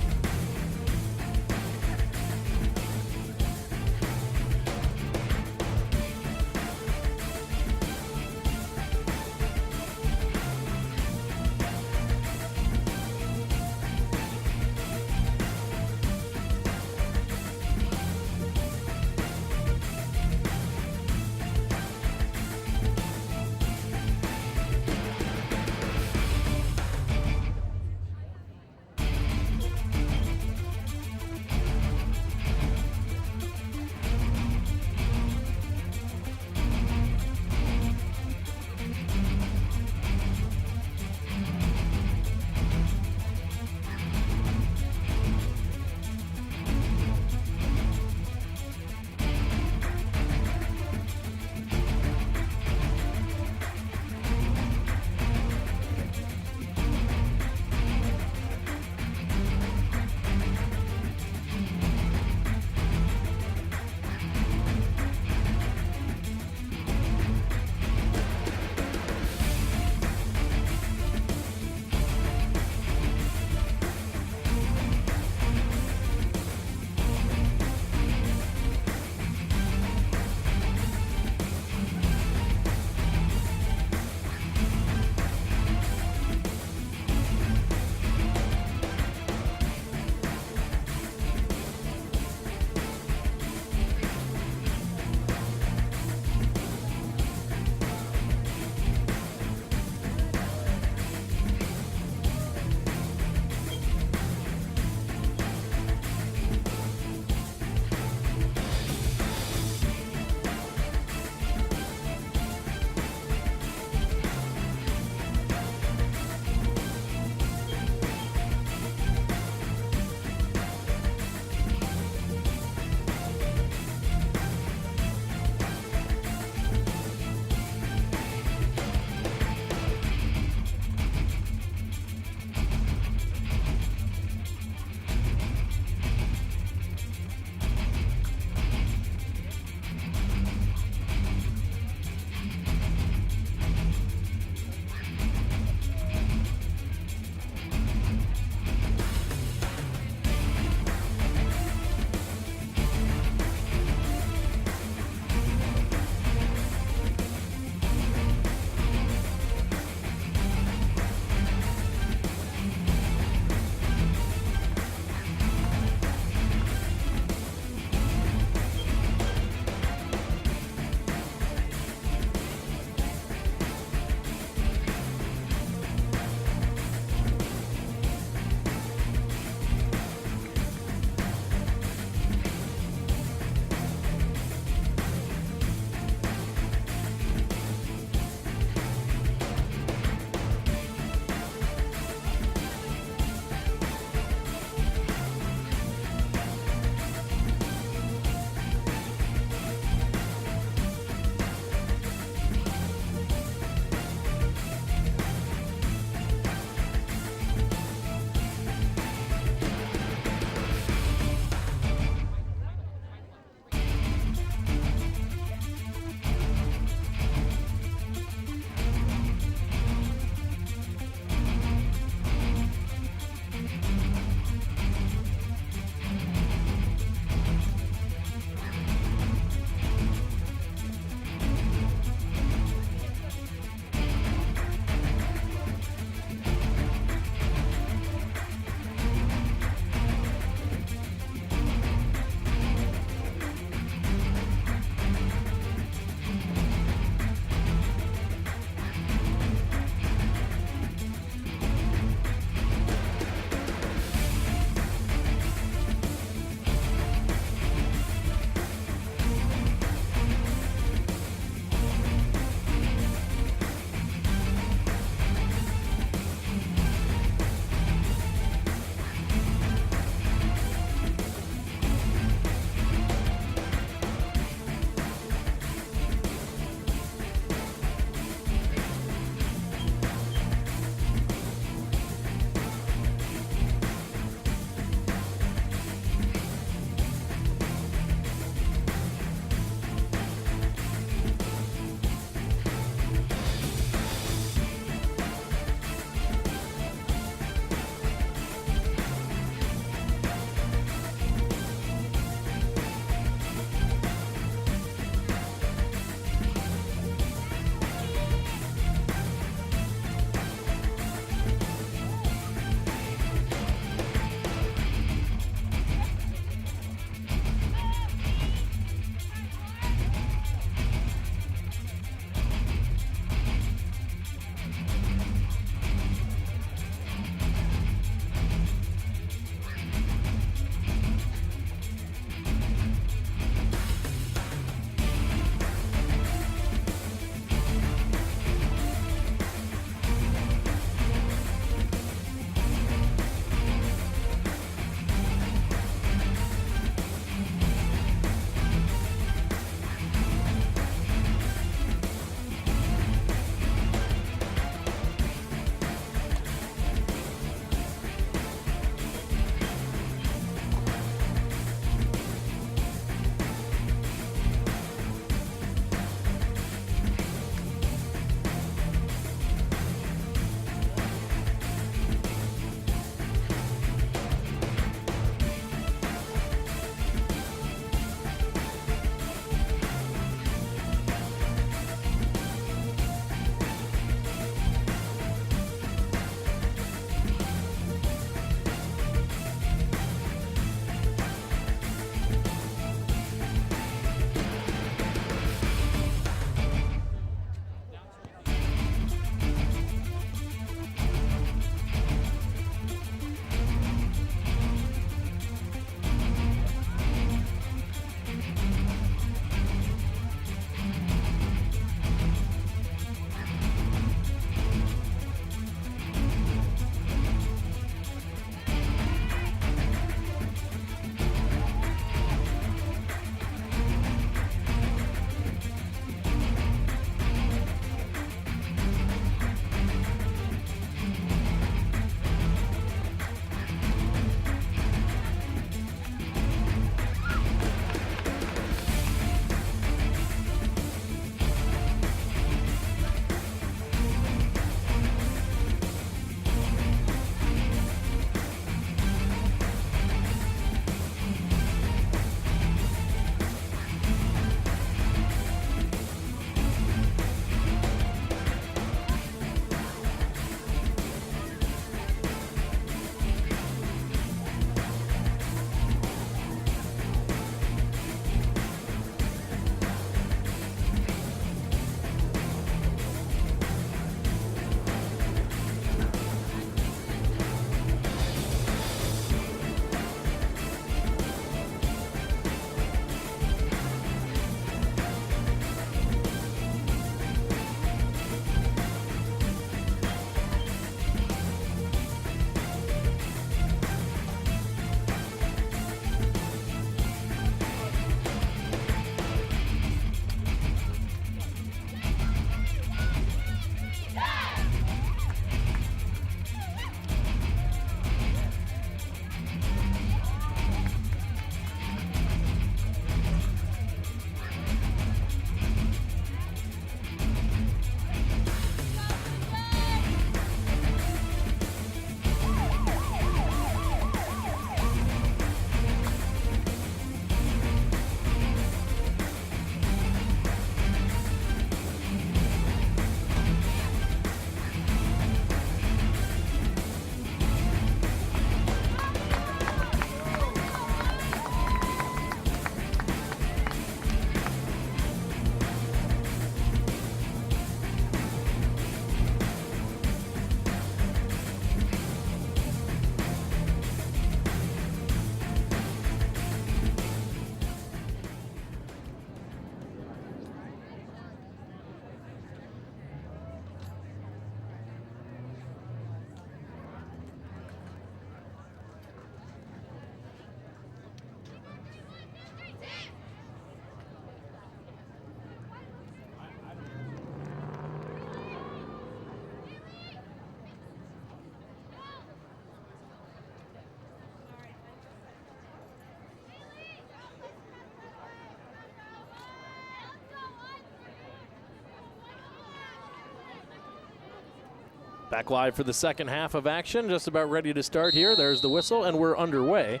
Back live for the second half of action, just about ready to start here. There's the whistle, and we're underway.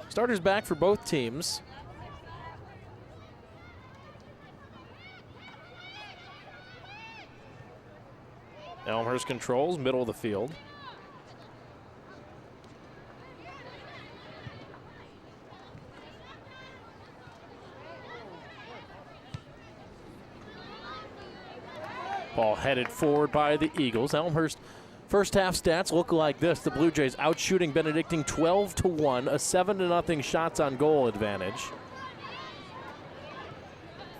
Starters back for both teams. Elmhurst controls, middle of the field. Ball headed forward by the Eagles. Elmhurst first half stats look like this. The Blue Jays out shooting Benedictine 12-1, a 7-0 shots on goal advantage.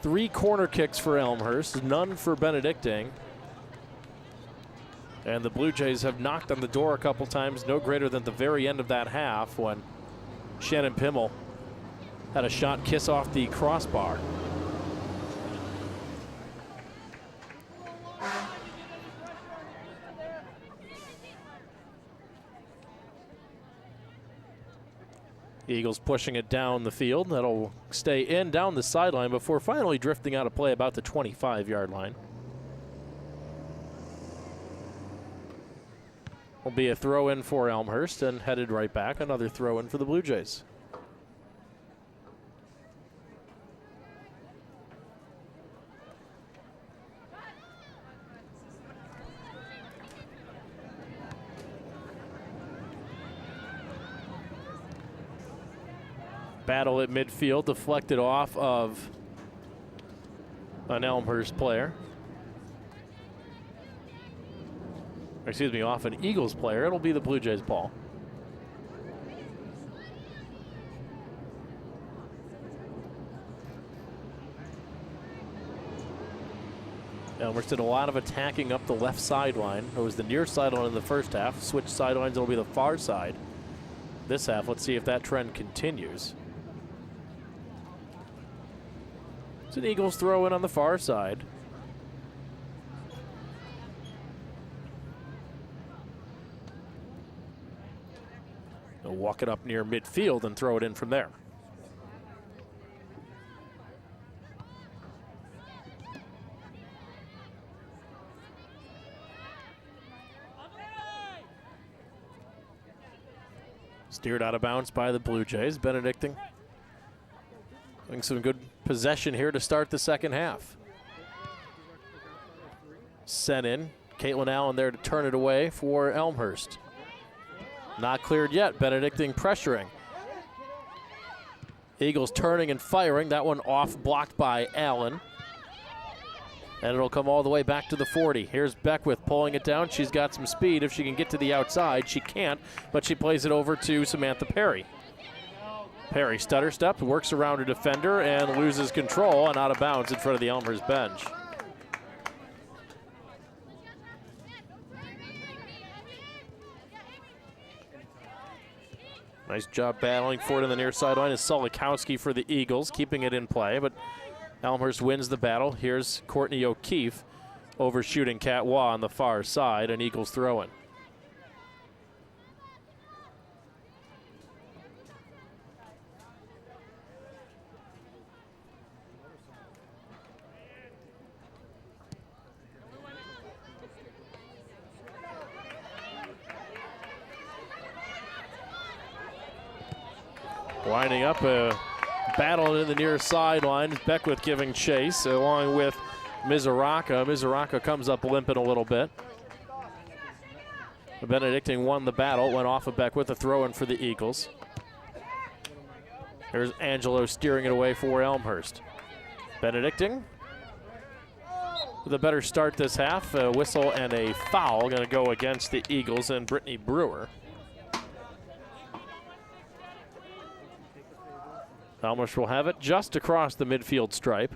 3 corner kicks for Elmhurst, none for Benedictine. And the Blue Jays have knocked on the door a couple times, no greater than the very end of that half when Shannon Pimmel had a shot kiss off the crossbar. Eagles pushing it down the field. That'll stay in down the sideline before finally drifting out of play about the 25-yard line. Will be a throw in for Elmhurst and headed right back. Another throw in for the Blue Jays. Battle at midfield, deflected off of an Elmhurst player. Excuse me, off an Eagles player. It'll be the Blue Jays' ball. Elmhurst did a lot of attacking up the left sideline. It was the near sideline in the first half. Switched sidelines, it'll be the far side this half. Let's see if that trend continues. It's an Eagles throw in on the far side. They'll walk it up near midfield and throw it in from there. Steered out of bounds by the Blue Jays. Benedictine having some good possession here to start the second half. Sent in. Caitlin Allen there to turn it away for Elmhurst. Not cleared yet. Benedictine pressuring. Eagles turning and firing. That one off, blocked by Allen. And it'll come all the way back to the 40. Here's Beckwith pulling it down. She's got some speed. If she can get to the outside, she can't, but she plays it over to Samantha Perry. Perry stutter steps, works around her defender, and loses control and out of bounds in front of the Elmhurst bench. Nice job battling for it in the near sideline is Solikowski for the Eagles, keeping it in play, but Elmhurst wins the battle. Here's Courtney O'Keefe overshooting Kat Waugh on the far side, and Eagles throw in. Winding up a battle in the near sideline. Beckwith giving chase along with Mizuraka. Mizuraka comes up limping a little bit. Benedictine won the battle, went off of Beckwith, a throw in for the Eagles. There's Angelo steering it away for Elmhurst. Benedictine with a better start this half. A whistle and a foul going to go against the Eagles and Brittany Brewer. Elmhurst will have it just across the midfield stripe.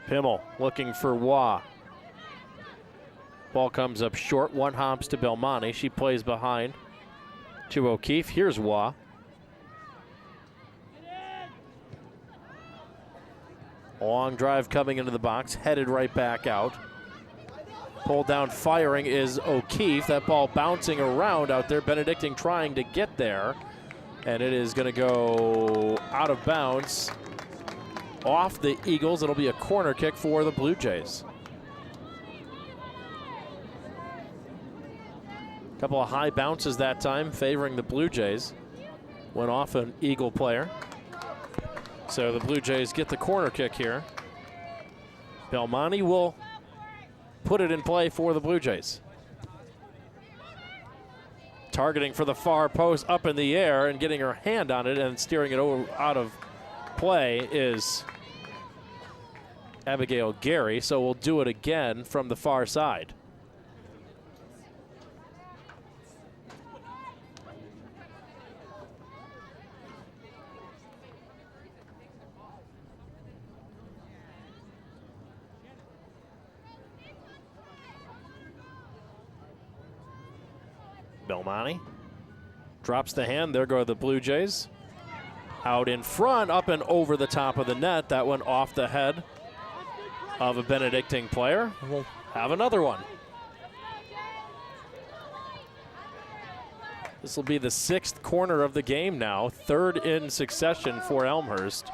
Pimmel looking for Waugh. Ball comes up short. One hops to Belmonte. She plays behind to O'Keefe. Here's Waugh. A long drive coming into the box. Headed right back out. Pulled down firing is O'Keefe. That ball bouncing around out there. Benedictine trying to get there. And it is going to go out of bounds off the Eagles. It'll be a corner kick for the Blue Jays. Couple of high bounces that time favoring the Blue Jays. Went off an Eagle player. So the Blue Jays get the corner kick here. Belmonte will put it in play for the Blue Jays. Targeting for the far post up in the air and getting her hand on it and steering it out of play is Abigail Gary. So we'll do it again from the far side. Belmonte drops the hand. There go the Blue Jays. Out in front, up and over the top of the net. That went off the head of a Benedictine player. We'll have another one. This will be the 6th corner of the game now, 3rd in succession for Elmhurst.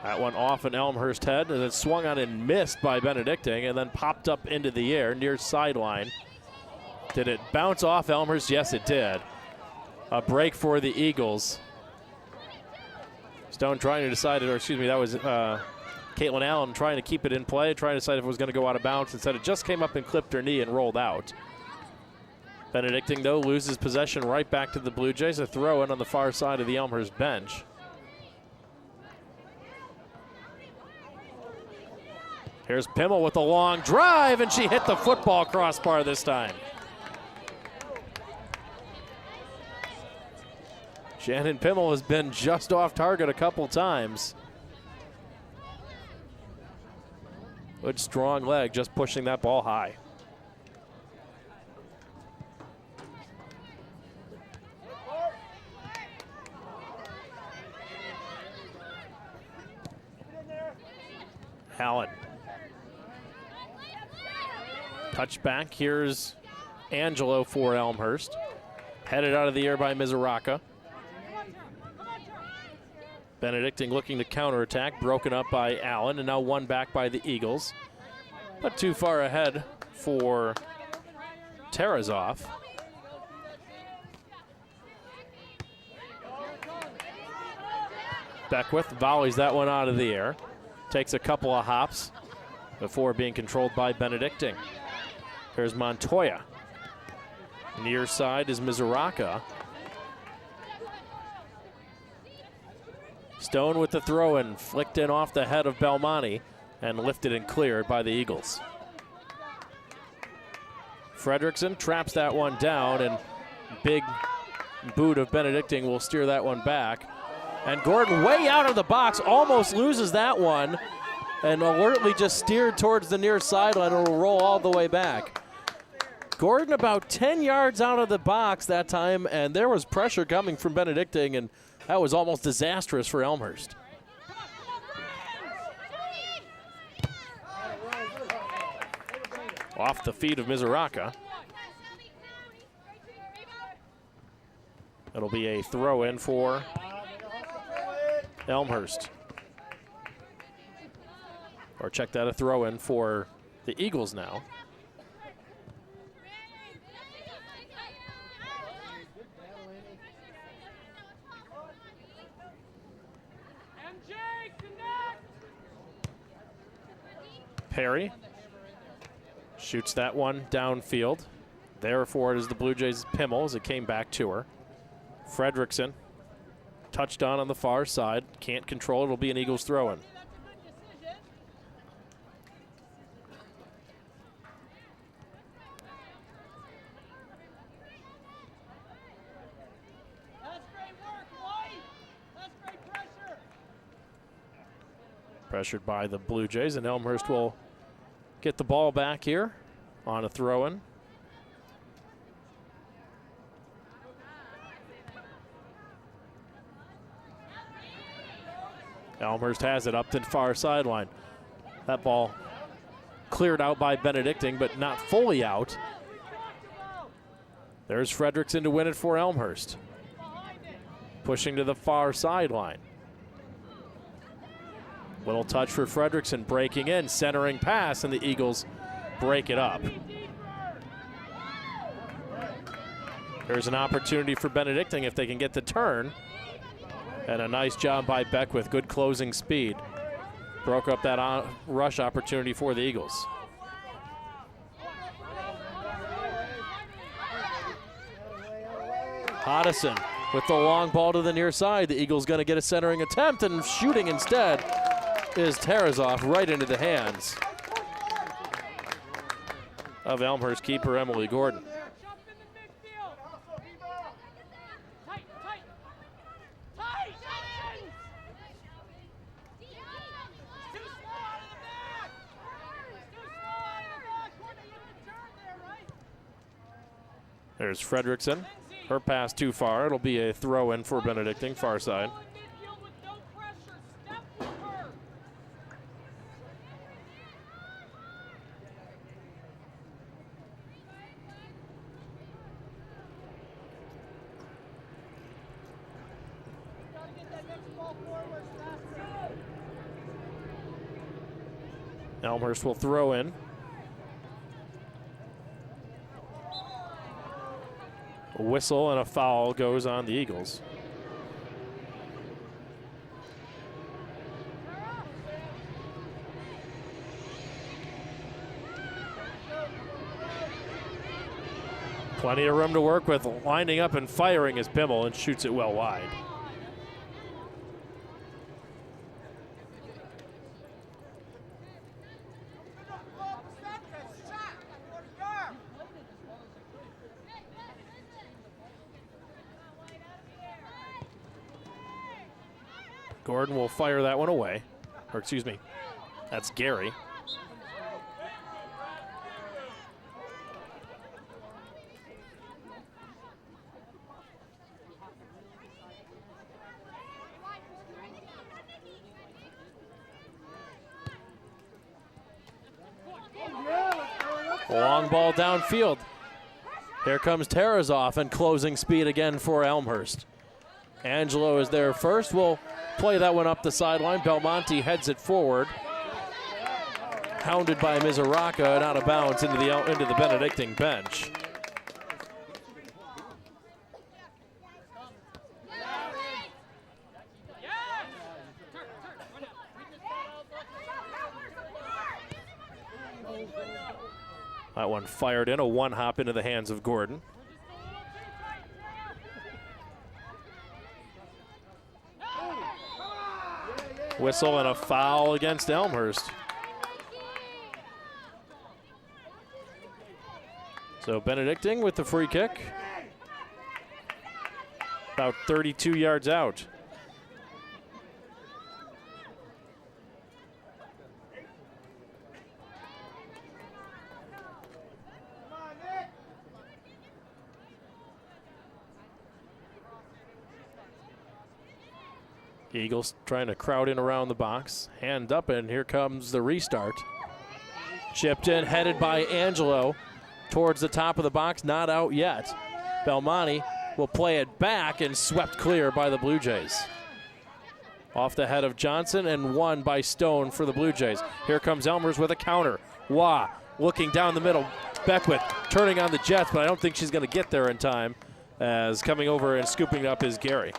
That one off an Elmhurst head, and it swung on and missed by Benedictine, and then popped up into the air near sideline. Did it bounce off Elmhurst? Yes, it did. A break for the Eagles. Stone trying to decide, or excuse me, that was Caitlin Allen trying to keep it in play, trying to decide if it was going to go out of bounds. Instead, it just came up and clipped her knee and rolled out. Benedictine, though, loses possession right back to the Blue Jays. A throw in on the far side of the Elmhurst bench. Here's Pimmel with a long drive, and she hit the football crossbar this time. Shannon Pimmel has been just off target a couple times. Good strong leg, just pushing that ball high. Allen. Touchback. Here's Angelo for Elmhurst. Headed out of the air by Mizuraka. Benedictine looking to counterattack. Broken up by Allen, and now won back by the Eagles. But too far ahead for Tarazov. Beckwith volleys that one out of the air. Takes a couple of hops before being controlled by Benedictine. Here's Montoya. Near side is Mizuraka. Stone with the throw-in, flicked in off the head of Belmonte and lifted and cleared by the Eagles. Fredrickson traps that one down, and big boot of Benedictine will steer that one back. And Gordon way out of the box, almost loses that one, and alertly just steered towards the near sideline and will roll all the way back. Gordon about 10 yards out of the box that time, and there was pressure coming from Benedictine, and that was almost disastrous for Elmhurst. Off the feet of Mizuraka. It'll be a throw-in for Elmhurst. Or check that, a throw-in for the Eagles now. Perry shoots that one downfield. Therefore, it is the Blue Jays' Pimmel as it came back to her. Fredrickson touchdown on the far side. Can't control it. It'll be an Eagles throw-in. Pressured by the Blue Jays, and Elmhurst will get the ball back here on a throw-in. Elmhurst has it up the far sideline. That ball cleared out by Benedictine, but not fully out. There's Fredrickson to win it for Elmhurst. Pushing to the far sideline. Little touch for Fredrickson, breaking in, centering pass, and the Eagles break it up. There's an opportunity for Benedictine if they can get the turn. And a nice job by Beck with good closing speed. Broke up that rush opportunity for the Eagles. Hodison with the long ball to the near side. The Eagles going to get a centering attempt, and shooting instead is Tarazov right into the hands of Elmhurst keeper Emily Gordon. There's Fredrickson. Her pass too far. It'll be a throw in for Benedictine, far side. Elmhurst will throw in. A whistle and a foul goes on the Eagles. Plenty of room to work with, lining up and firing as Bimmel, and shoots it well wide. Gordon will fire that one away. Or excuse me, that's Gary. Long ball downfield. Here comes Tarazov, and closing speed again for Elmhurst. Angelo is there first. We'll play that one up the sideline. Belmonte heads it forward. Hounded by Mizuraka and out of bounds into the Benedictine bench. That one fired in, a one hop into the hands of Gordon. Whistle and a foul against Elmhurst. So Benedictine with the free kick. About 32 yards out. Eagles trying to crowd in around the box. Hand up, and here comes the restart. Chipped in, headed by Angelo towards the top of the box, not out yet. Belmonte will play it back and swept clear by the Blue Jays. Off the head of Johnson and won by Stone for the Blue Jays. Here comes Elmhurst with a counter. Wah looking down the middle. Beckwith turning on the Jets, but I don't think she's going to get there in time, as coming over and scooping it up is Gary.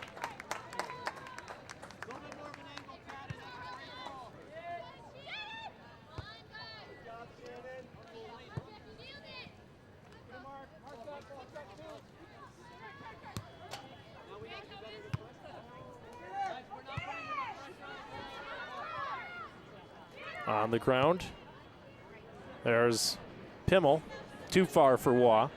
On the ground, there's Pimmel, too far for Waugh.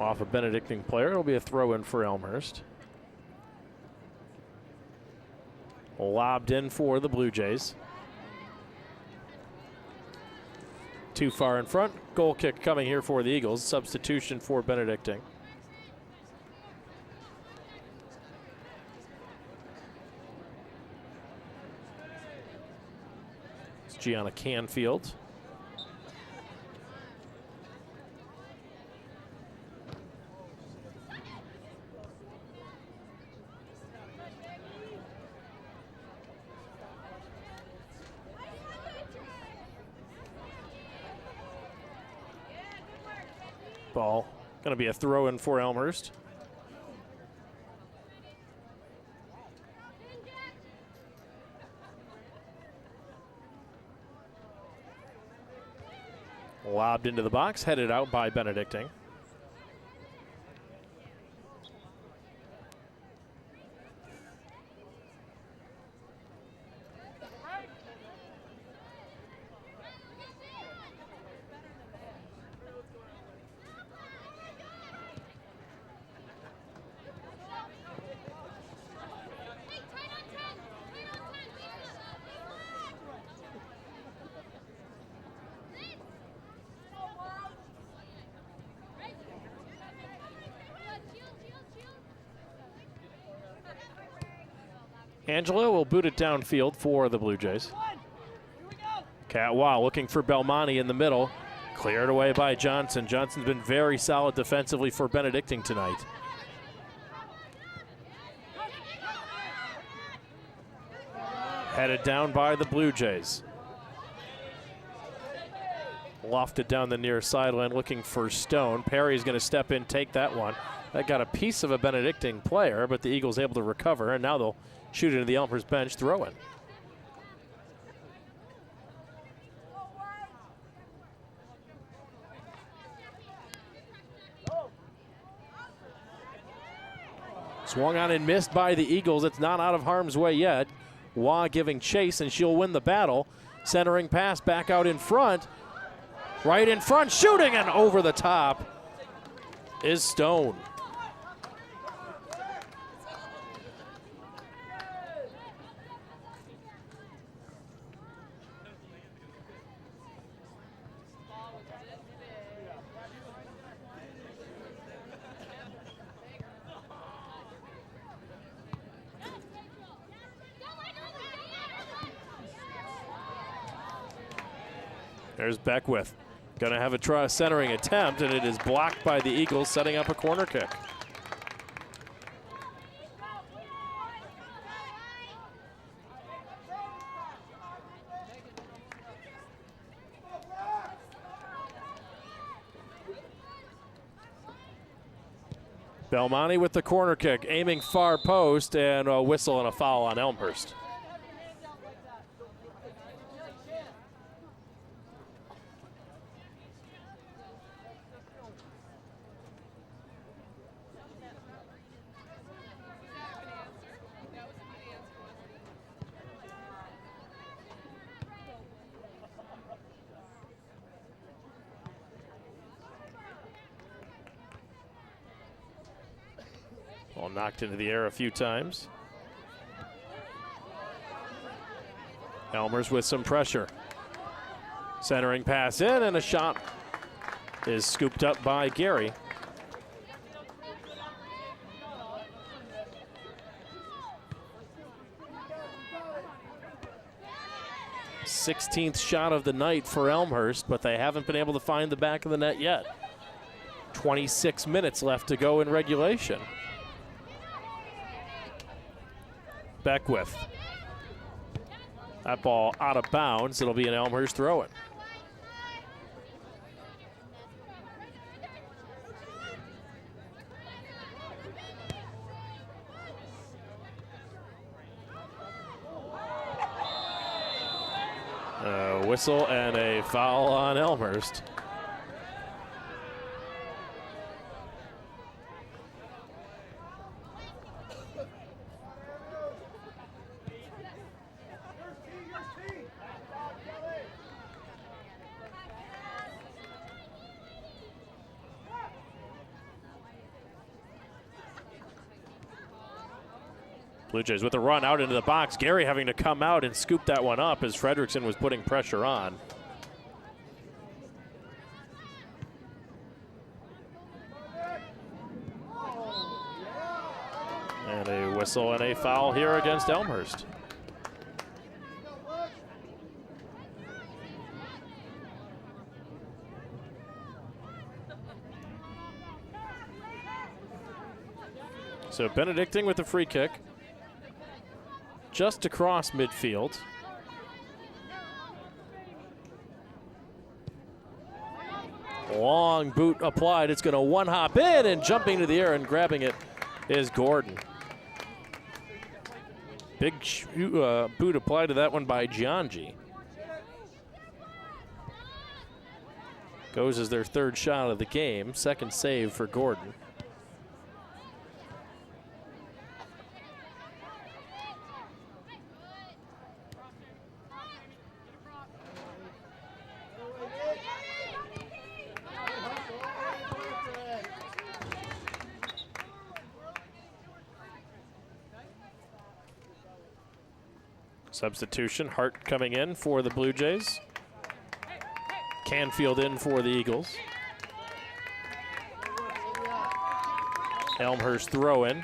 Off a Benedictine player, it'll be a throw-in for Elmhurst. Lobbed in for the Blue Jays. too far in front. Goal kick coming here for the Eagles. Substitution for Benedictine. It's Gianna Canfield. Ball going to be a throw in for Elmhurst. Lobbed into the box, headed out by Benedictine. Angela will boot it downfield for the Blue Jays. Catwall looking for Belmonte in the middle. Cleared away by Johnson. Johnson's been very solid defensively for Benedictine tonight. Headed down by the Blue Jays. Lofted down the near sideline looking for Stone. Perry's going to step in, take that one. That got a piece of a Benedictine player, but the Eagles able to recover, and now they'll shoot into the Elmhurst bench, throw in. Swung on and missed by the Eagles. It's not out of harm's way yet. Waugh giving chase, and she'll win the battle. Centering pass back out in front. Right in front, shooting, and over the top is Stone. There's Beckwith. Going to have a try centering attempt, and it is blocked by the Eagles, setting up a corner kick. Belmonte with the corner kick, aiming far post, and a whistle and a foul on Elmhurst. Ball knocked into the air a few times. Elmhurst with some pressure. Centering pass in, and a shot is scooped up by Gary. Sixteenth shot of the night for Elmhurst, but they haven't been able to find the back of the net yet. 26 minutes left to go in regulation. Beckwith. That ball out of bounds. It'll be an Elmhurst throw-in. A whistle and a foul on Elmhurst. Blue Jays with a run out into the box. Gary having to come out and scoop that one up as Fredrickson was putting pressure on. whistle and a foul here against Elmhurst. So Benedictine with the free kick. Just across midfield. Long boot applied. It's going to one hop in, and jumping to the air and grabbing it is Gordon. Big boot applied to that one by Giangi. Goes as their third shot of the game. Second save for Gordon. Substitution, Hart coming in for the Blue Jays. Canfield in for the Eagles. Elmhurst throw in.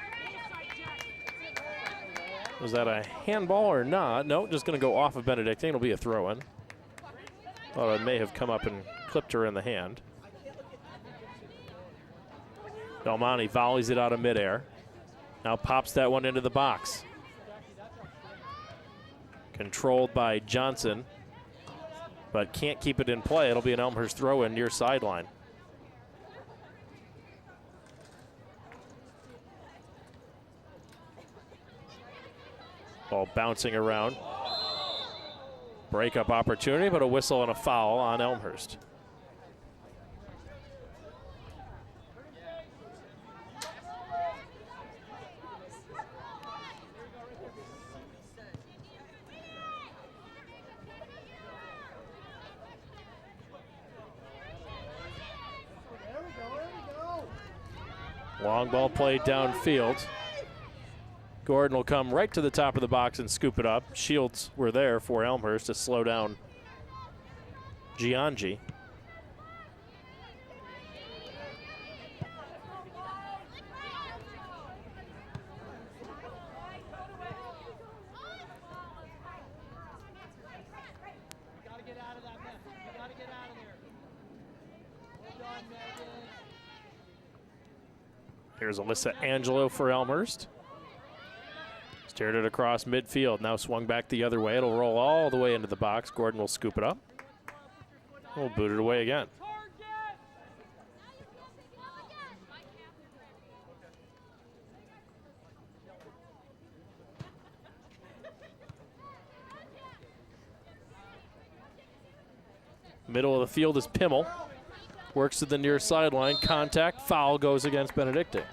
Was that a handball or not? No, just going to go off of Benedictine. It'll be a throw in. Thought it may have come up and clipped her in the hand. Belmonte volleys it out of midair. Now pops that one into the box. Controlled by Johnson, but can't keep it in play. It'll be an Elmhurst throw in near sideline. Ball bouncing around. Breakup opportunity, but a whistle and a foul on Elmhurst. Long ball played downfield. Gordon will come right to the top of the box and scoop it up. Shields were there for Elmhurst to slow down Giangi. Here's Alyssa Angelo for Elmhurst. Steered it across midfield. Now swung back the other way. It'll roll all the way into the box. Gordon will scoop it up. We'll boot it away again. Middle of the field is Pimmel. Works to the near sideline. Contact. Foul goes against Benedictine.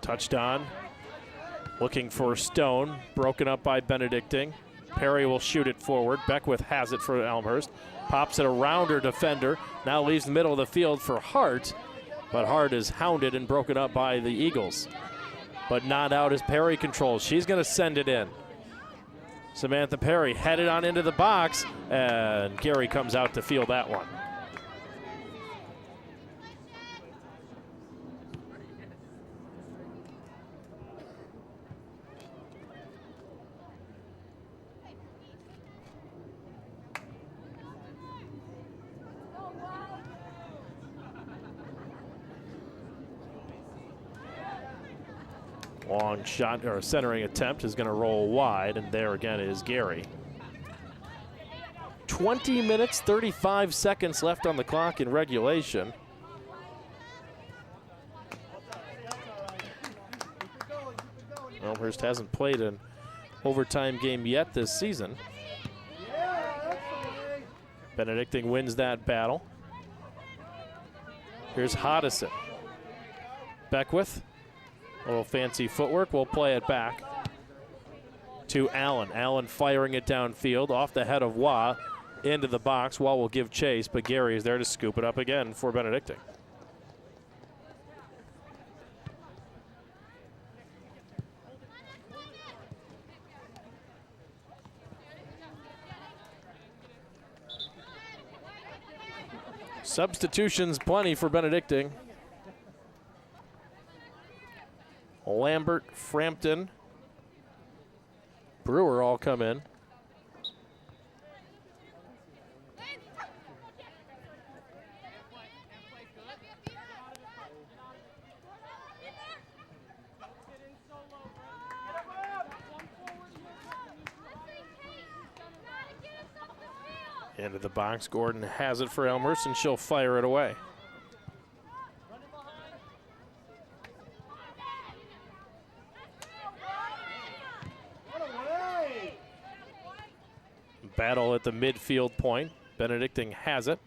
Touched on. Looking for Stone. Broken up by Benedictine. Perry will shoot it forward. Beckwith has it for Elmhurst. Pops it around her defender. Now leaves the middle of the field for Hart. But Hart is hounded and broken up by the Eagles. But not out as Perry controls. She's going to send it in. Samantha Perry headed on into the box. And Gary comes out to field that one. Long shot or centering attempt is going to roll wide, and there again is Gary. 20 minutes, 35 seconds left on the clock in regulation. Elmhurst hasn't played an overtime game yet this season. Benedictine wins that battle. Here's Hodison. Beckwith. A little fancy footwork. We'll play it back to Allen. Allen firing it downfield off the head of Waugh into the box. Waugh will give chase, but Gary is there to scoop it up again for Benedictine. Substitutions plenty for Benedictine. Lambert, Frampton, Brewer all come in. Into the box, Gordon has it for Elmhurst, and she'll fire it away. Battle at the midfield point. Benedictine has it.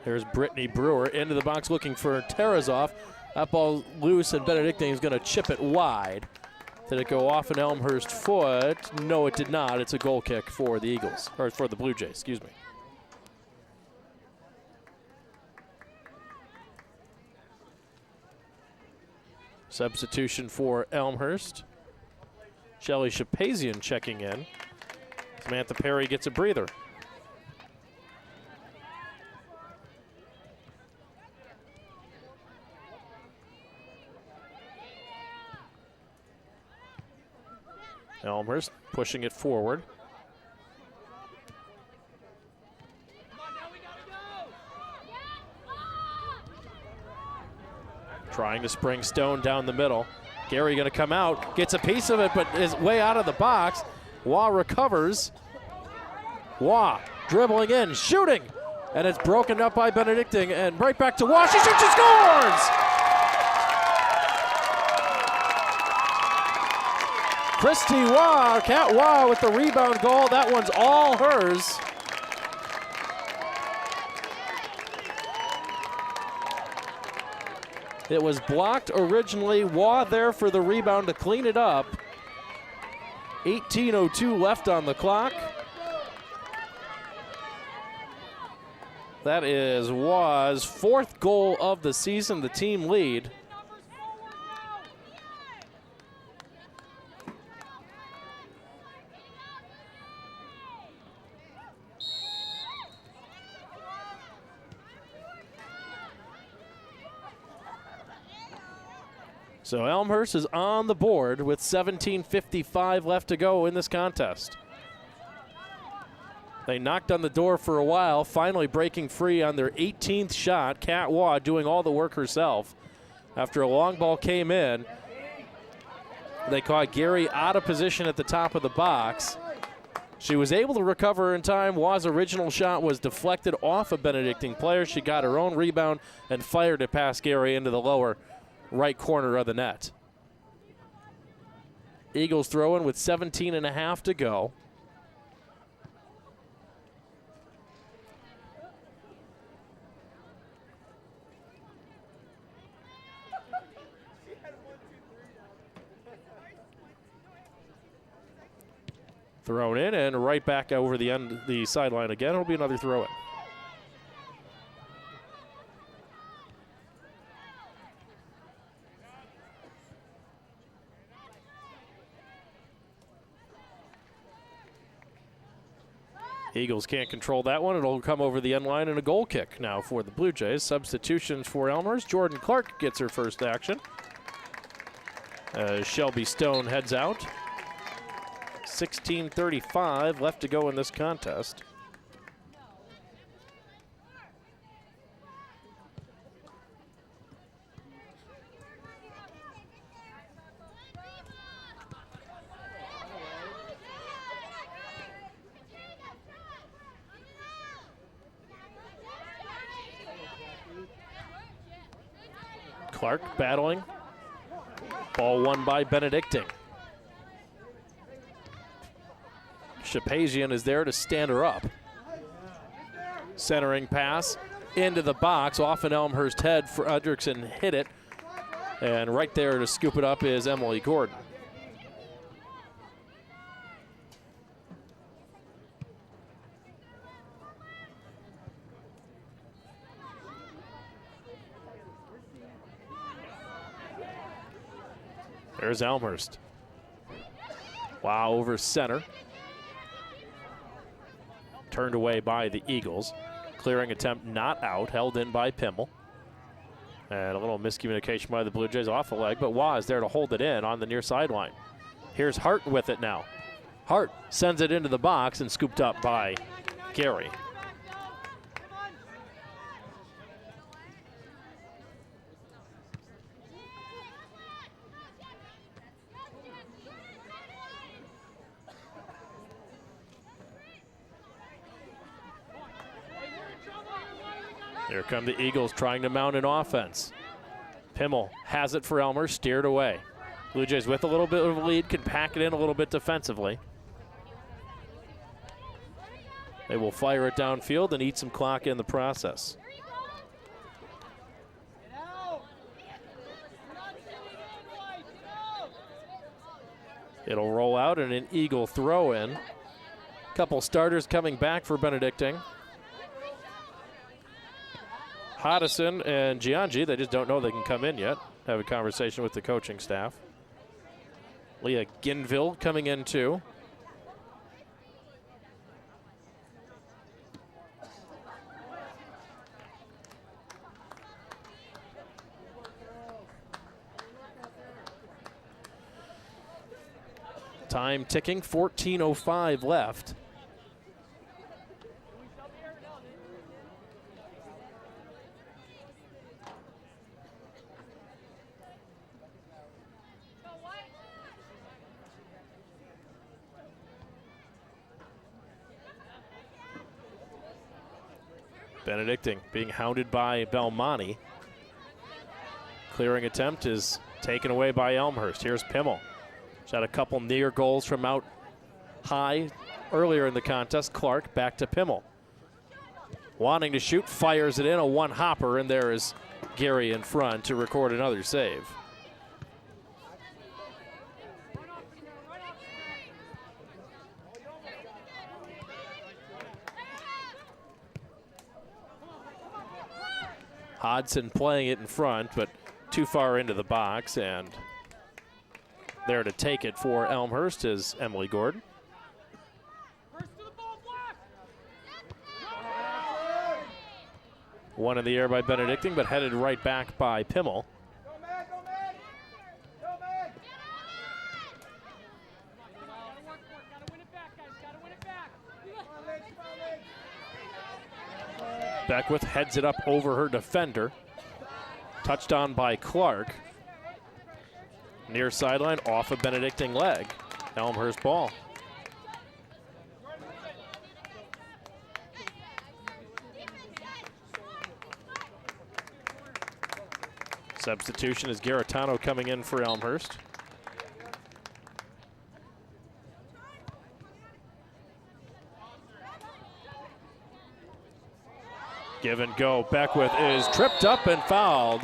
Here's Brittany Brewer into the box looking for Terrazov. That ball loose, and Benedictine is going to chip it wide. Did it go off an Elmhurst foot? No, it did not. It's a goal kick for the Eagles, or for the Blue Jays, excuse me. Substitution for Elmhurst. Shelly Shapazian checking in. Samantha Perry gets a breather. Elmhurst pushing it forward. Trying to spring Stone down the middle. Gary going to come out, gets a piece of it, but is way out of the box. Waugh recovers. Waugh dribbling in, shooting, and it's broken up by Benedictine, and right back to Waugh. She shoots, she scores! Christy Waugh, Kat Waugh with the rebound goal. That one's all hers. It was blocked originally. Waugh there for the rebound to clean it up. 18:02 left on the clock. That is Waugh's fourth goal of the season, the team lead. So Elmhurst is on the board with 17:55 left to go in this contest. They knocked on the door for a while, finally breaking free on their 18th shot. Kat Waugh doing all the work herself. After a long ball came in, they caught Gary out of position at the top of the box. She was able to recover in time. Waugh's original shot was deflected off a Benedictine player. She got her own rebound and fired it past Gary into the lower right corner of the net. Eagles throw in with 17.5 to go. Thrown in and right back over the end, the sideline again. It'll be another throw in. Eagles can't control that one. It'll come over the end line and a goal kick now for the Blue Jays. Substitutions for Elmhurst. Jordan Clark gets her first action. Shelby Stone heads out. 16:35 left to go in this contest. Clark battling. Ball won by Benedictine. Shapazian is there to stand her up. Centering pass into the box, off an Elmhurst head. Fredrickson hit it. And right there to scoop it up is Emily Gordon. There's Elmhurst. Wow, over center. turned away by the Eagles. Clearing attempt not out, held in by Pimmel. And a little miscommunication by the Blue Jays off the leg, but Waz there to hold it in on the near sideline. Here's Hart with it now. Hart sends it into the box and scooped up by Gary. Here come the Eagles trying to mount an offense. Pimmel has it for Elmhurst, steered away. Blue Jays with a little bit of a lead, can pack it in a little bit defensively. They will fire it downfield and eat some clock in the process. It'll roll out and an Eagle throw in. Couple starters coming back for Benedictine. Hodison and Giangi, they just don't know they can come in yet. Have a conversation with the coaching staff. Leah Ginville coming in too. Time ticking, 14:05 left. Benedictine being hounded by Belmonte. Clearing attempt is taken away by Elmhurst. Here's Pimmel. She's had a couple near goals from out high earlier in the contest. Clark back to Pimmel. Wanting to shoot, fires it in, a one-hopper, and there is Gary in front to record another save. Hodson playing it in front, but too far into the box, and there to take it for Elmhurst is Emily Gordon. One in the air by Benedictine, but headed right back by Pimmel. Beckwith heads it up over her defender. Touched on by Clark. Near sideline, off a Benedictine leg. Elmhurst ball. Substitution is Garitano coming in for Elmhurst. Give and go. Beckwith is tripped up and fouled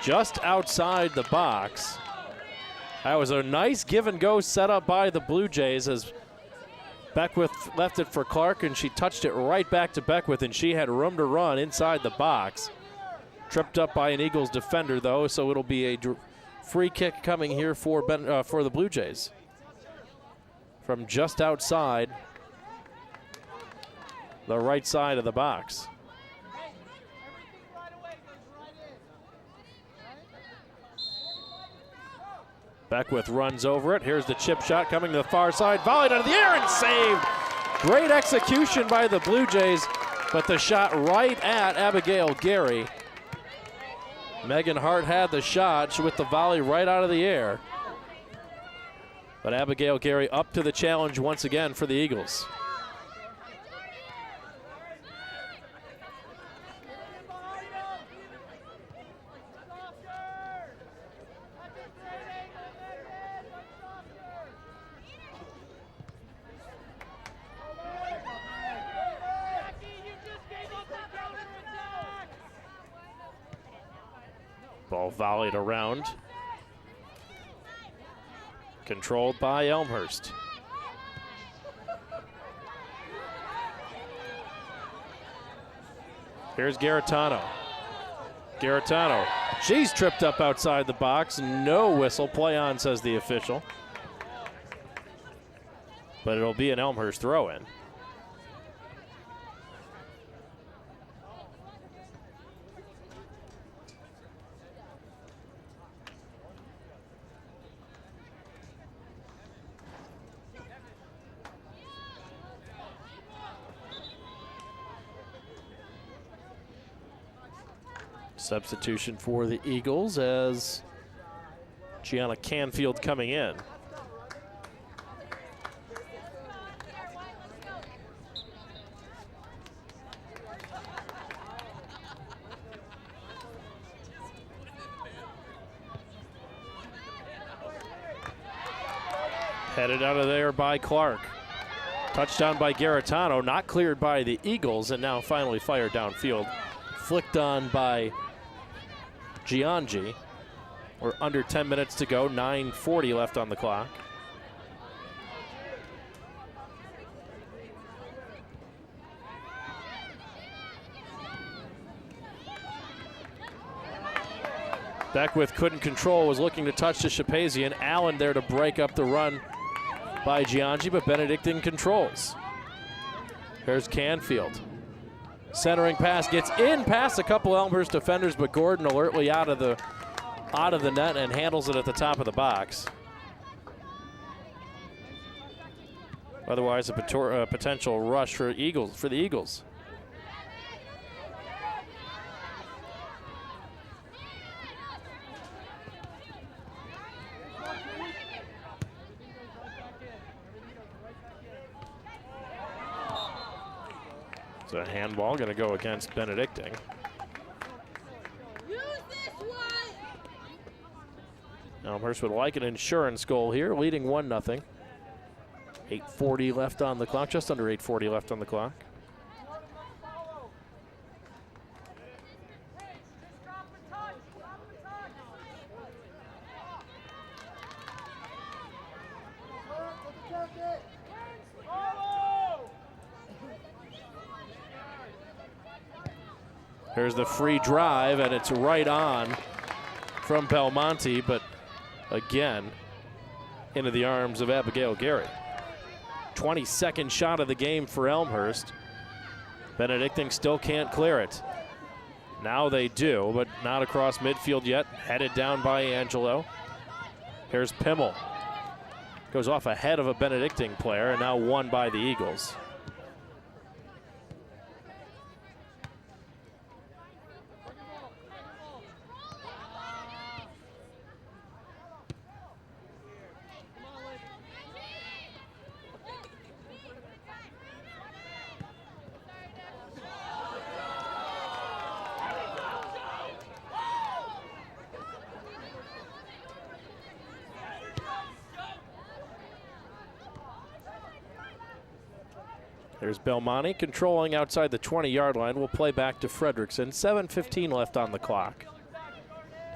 just outside the box. That was a nice give and go set up by the Blue Jays as Beckwith left it for Clark, and she touched it right back to Beckwith, and she had room to run inside the box. Tripped up by an Eagles defender, though, so it'll be a free kick coming here for the Blue Jays from just outside the right side of the box. Beckwith runs over it. Here's the chip shot coming to the far side. Volleyed out of the air and saved. Great execution by the Blue Jays, but the shot right at Abigail Gary. Megan Hart had the shot with the volley right out of the air. But Abigail Gary up to the challenge once again for the Eagles. Ball volleyed around. Controlled by Elmhurst. Here's Garitano. Garitano, she's tripped up outside the box. No whistle, play on, says the official. But it'll be an Elmhurst throw-in. Substitution for the Eagles as Gianna Canfield coming in. Headed out of there by Clark. Touchdown by Garitano, not cleared by the Eagles, and now finally fired downfield. Flicked on by Giangi. We're under 10 minutes to go, 9:40 left on the clock. Beckwith couldn't control, was looking to touch to Shapazian. Allen there to break up the run by Giangi, but Benedictine controls. Here's Canfield. Centering pass gets in past a couple Elmhurst defenders, but Gordon alertly out of the net and handles it at the top of the box. Otherwise, a potential rush for the Eagles. So a handball going to go against Benedictine. Elmhurst would like an insurance goal here, leading 1-0. 8:40 left on the clock, just under 8:40 left on the clock. Here's the free drive, and it's right on from Belmonte, but again, into the arms of Abigail Gary. 22nd shot of the game for Elmhurst. Benedictine still can't clear it. Now they do, but not across midfield yet. Headed down by Angelo. Here's Pimmel. Goes off ahead of a Benedictine player, and now won by the Eagles. There's Belmonte controlling outside the 20-yard line. We'll play back to Fredrickson. 7:15 left on the clock.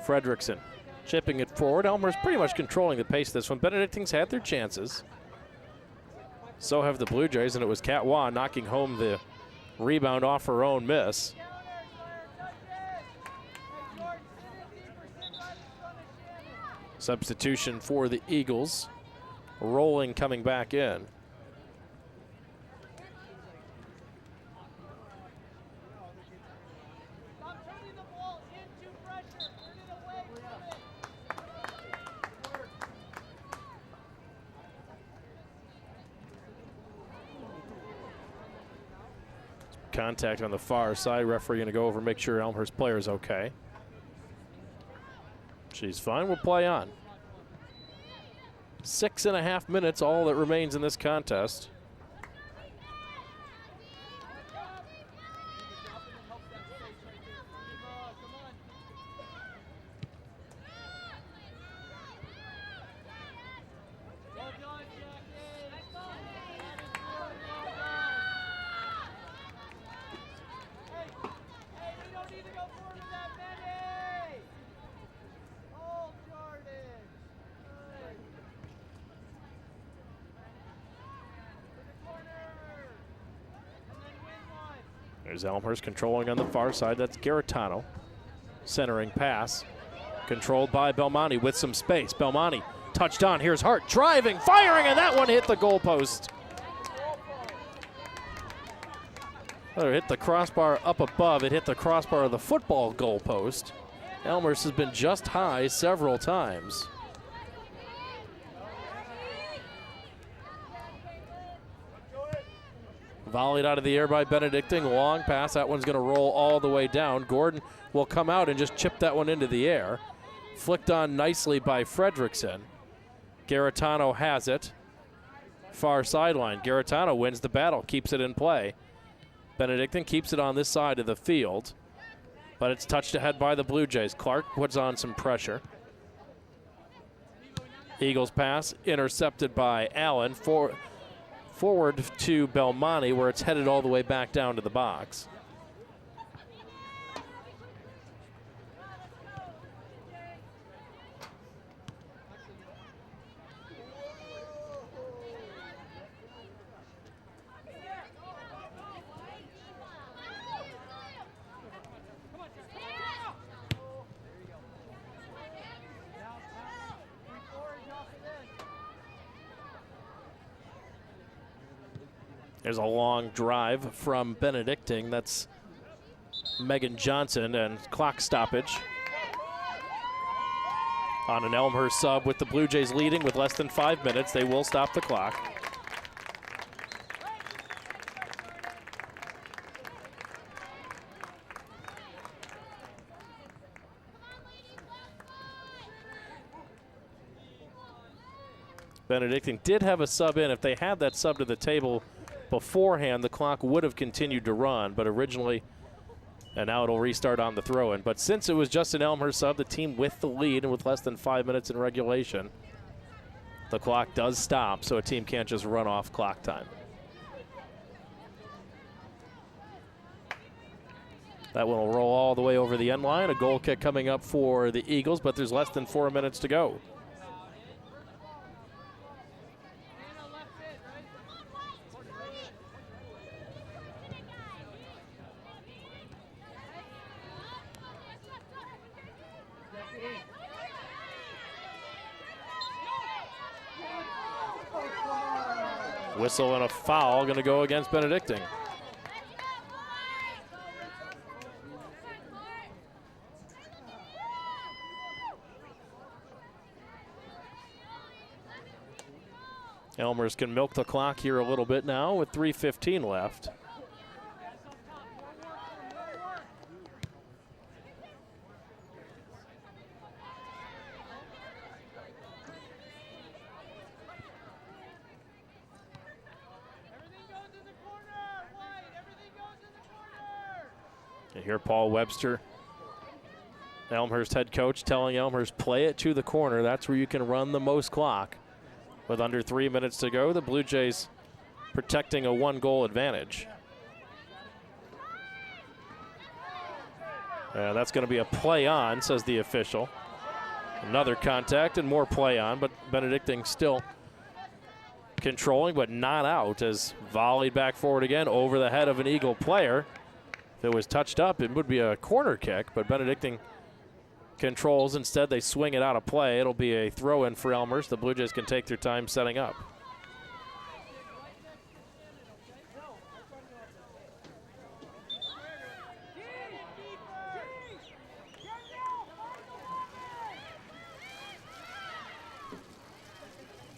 Fredrickson chipping it forward. Elmhurst pretty much controlling the pace of this one. Benedictine's had their chances. So have the Blue Jays, and it was Kat Waugh knocking home the rebound off her own miss. Substitution for the Eagles. Rolling coming back in. Contact on the far side. Referee going to go over, make sure Elmhurst player is okay. She's fine. We'll play on. 6.5 minutes, all that remains in this contest. There's Elmhurst controlling on the far side. That's Garitano. Centering pass. Controlled by Belmonte with some space. Belmonte touched on. Here's Hart driving, firing, and that one hit the goalpost. It hit the crossbar up above. It hit the crossbar of the football goalpost. Elmhurst has been just high several times. Volleyed out of the air by Benedictine. Long pass. That one's going to roll all the way down. Gordon will come out and just chip that one into the air. Flicked on nicely by Fredrickson. Garitano has it. Far sideline. Garitano wins the battle, keeps it in play. Benedictine keeps it on this side of the field, but it's touched ahead by the Blue Jays. Clark puts on some pressure. Eagles pass intercepted by Allen. Forward to Belmonte, where it's headed all the way back down to the box. There's a long drive from Benedictine. That's Megan Johnson, and clock stoppage on an Elmhurst sub with the Blue Jays leading with less than 5 minutes. They will stop the clock. Benedictine did have a sub in. If they had that sub to the table beforehand, the clock would have continued to run, but originally, and now it'll restart on the throw-in. But since it was just an Elmhurst sub, the team with the lead and with less than 5 minutes in regulation, the clock does stop, so a team can't just run off clock time. That one will roll all the way over the end line. A goal kick coming up for the Eagles, but there's less than 4 minutes to go. Whistle and a foul going to go against Benedictine. Elmhurst can milk the clock here a little bit now with 3:15 left. And here Paul Webster, Elmhurst head coach, telling Elmhurst, play it to the corner. That's where you can run the most clock. With under 3 minutes to go, the Blue Jays protecting a 1-goal advantage. That's going to be a play on, says the official. Another contact and more play on, but Benedictine still controlling, but not out, as volleyed back forward again over the head of an Eagle player. If it was touched up, it would be a corner kick, but Benedictine controls. Instead, they swing it out of play. It'll be a throw-in for Elmhurst. The Blue Jays can take their time setting up.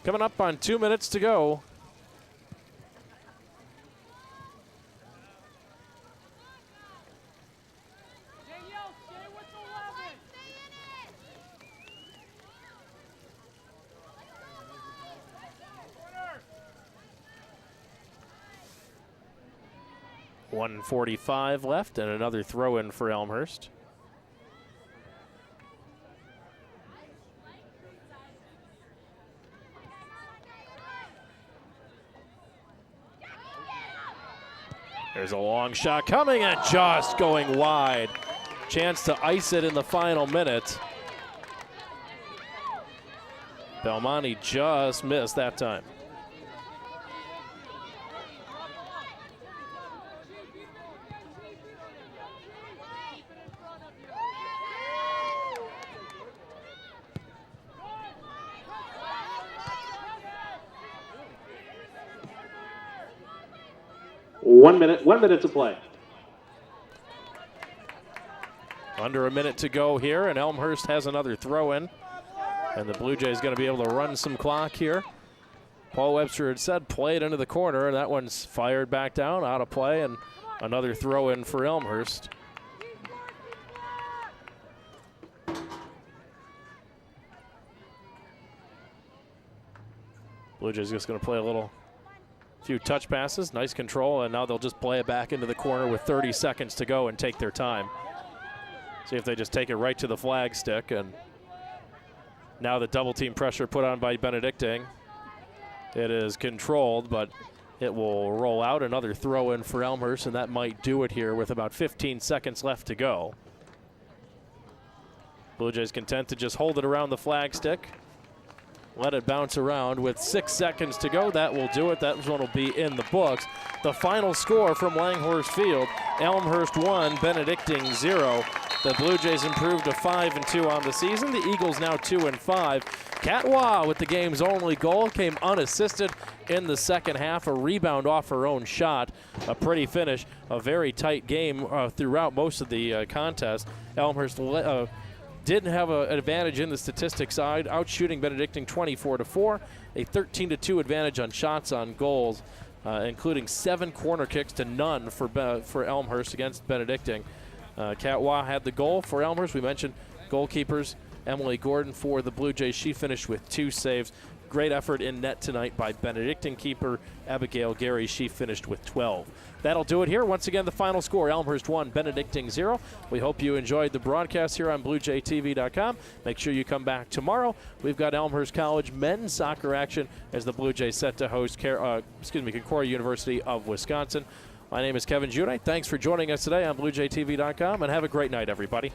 Coming up on 2 minutes to go. .145 left and another throw-in for Elmhurst. There's a long shot coming and just going wide. Chance to ice it in the final minute. Belmonte just missed that time. One minute to play. Under a minute to go here, and Elmhurst has another throw-in. And the Blue Jays going to be able to run some clock here Paul Webster had said play it into the corner, and that one's fired back down, out of play, and another throw in for Elmhurst. Blue Jays just going to play a few touch passes, nice control, and now they'll just play it back into the corner with 30 seconds to go and take their time. See if they just take it right to the flag stick, and now the double team pressure put on by Benedictine. It is controlled, but it will roll out. Another throw in for Elmhurst, and that might do it here with about 15 seconds left to go. Blue Jays content to just hold it around the flag stick. Let it bounce around with 6 seconds to go. That will do it. That one will be in the books. The final score from Langhorse Field, Elmhurst 1, Benedictine 0. The Blue Jays improved to 5-2 on the season. The Eagles now 2-5. Catwa with the game's only goal, came unassisted in the second half. A rebound off her own shot. A pretty finish. A very tight game throughout most of the contest. Elmhurst didn't have an advantage in the statistics side, outshooting Benedictine 24-4. A 13-2 advantage on shots on goals, including 7 corner kicks to none for Elmhurst against Benedictine. Catwa had the goal for Elmhurst. We mentioned goalkeepers. Emily Gordon for the Blue Jays. She finished with 2 saves. Great effort in net tonight by Benedictine keeper Abigail Gary. She finished with 12. That'll do it here. Once again, the final score, Elmhurst 1, Benedictine 0. We hope you enjoyed the broadcast here on BlueJayTV.com. Make sure you come back tomorrow. We've got Elmhurst College men's soccer action as the Blue Jays set to host Concordia University of Wisconsin. My name is Kevin Junite. Thanks for joining us today on BlueJayTV.com, and have a great night, everybody.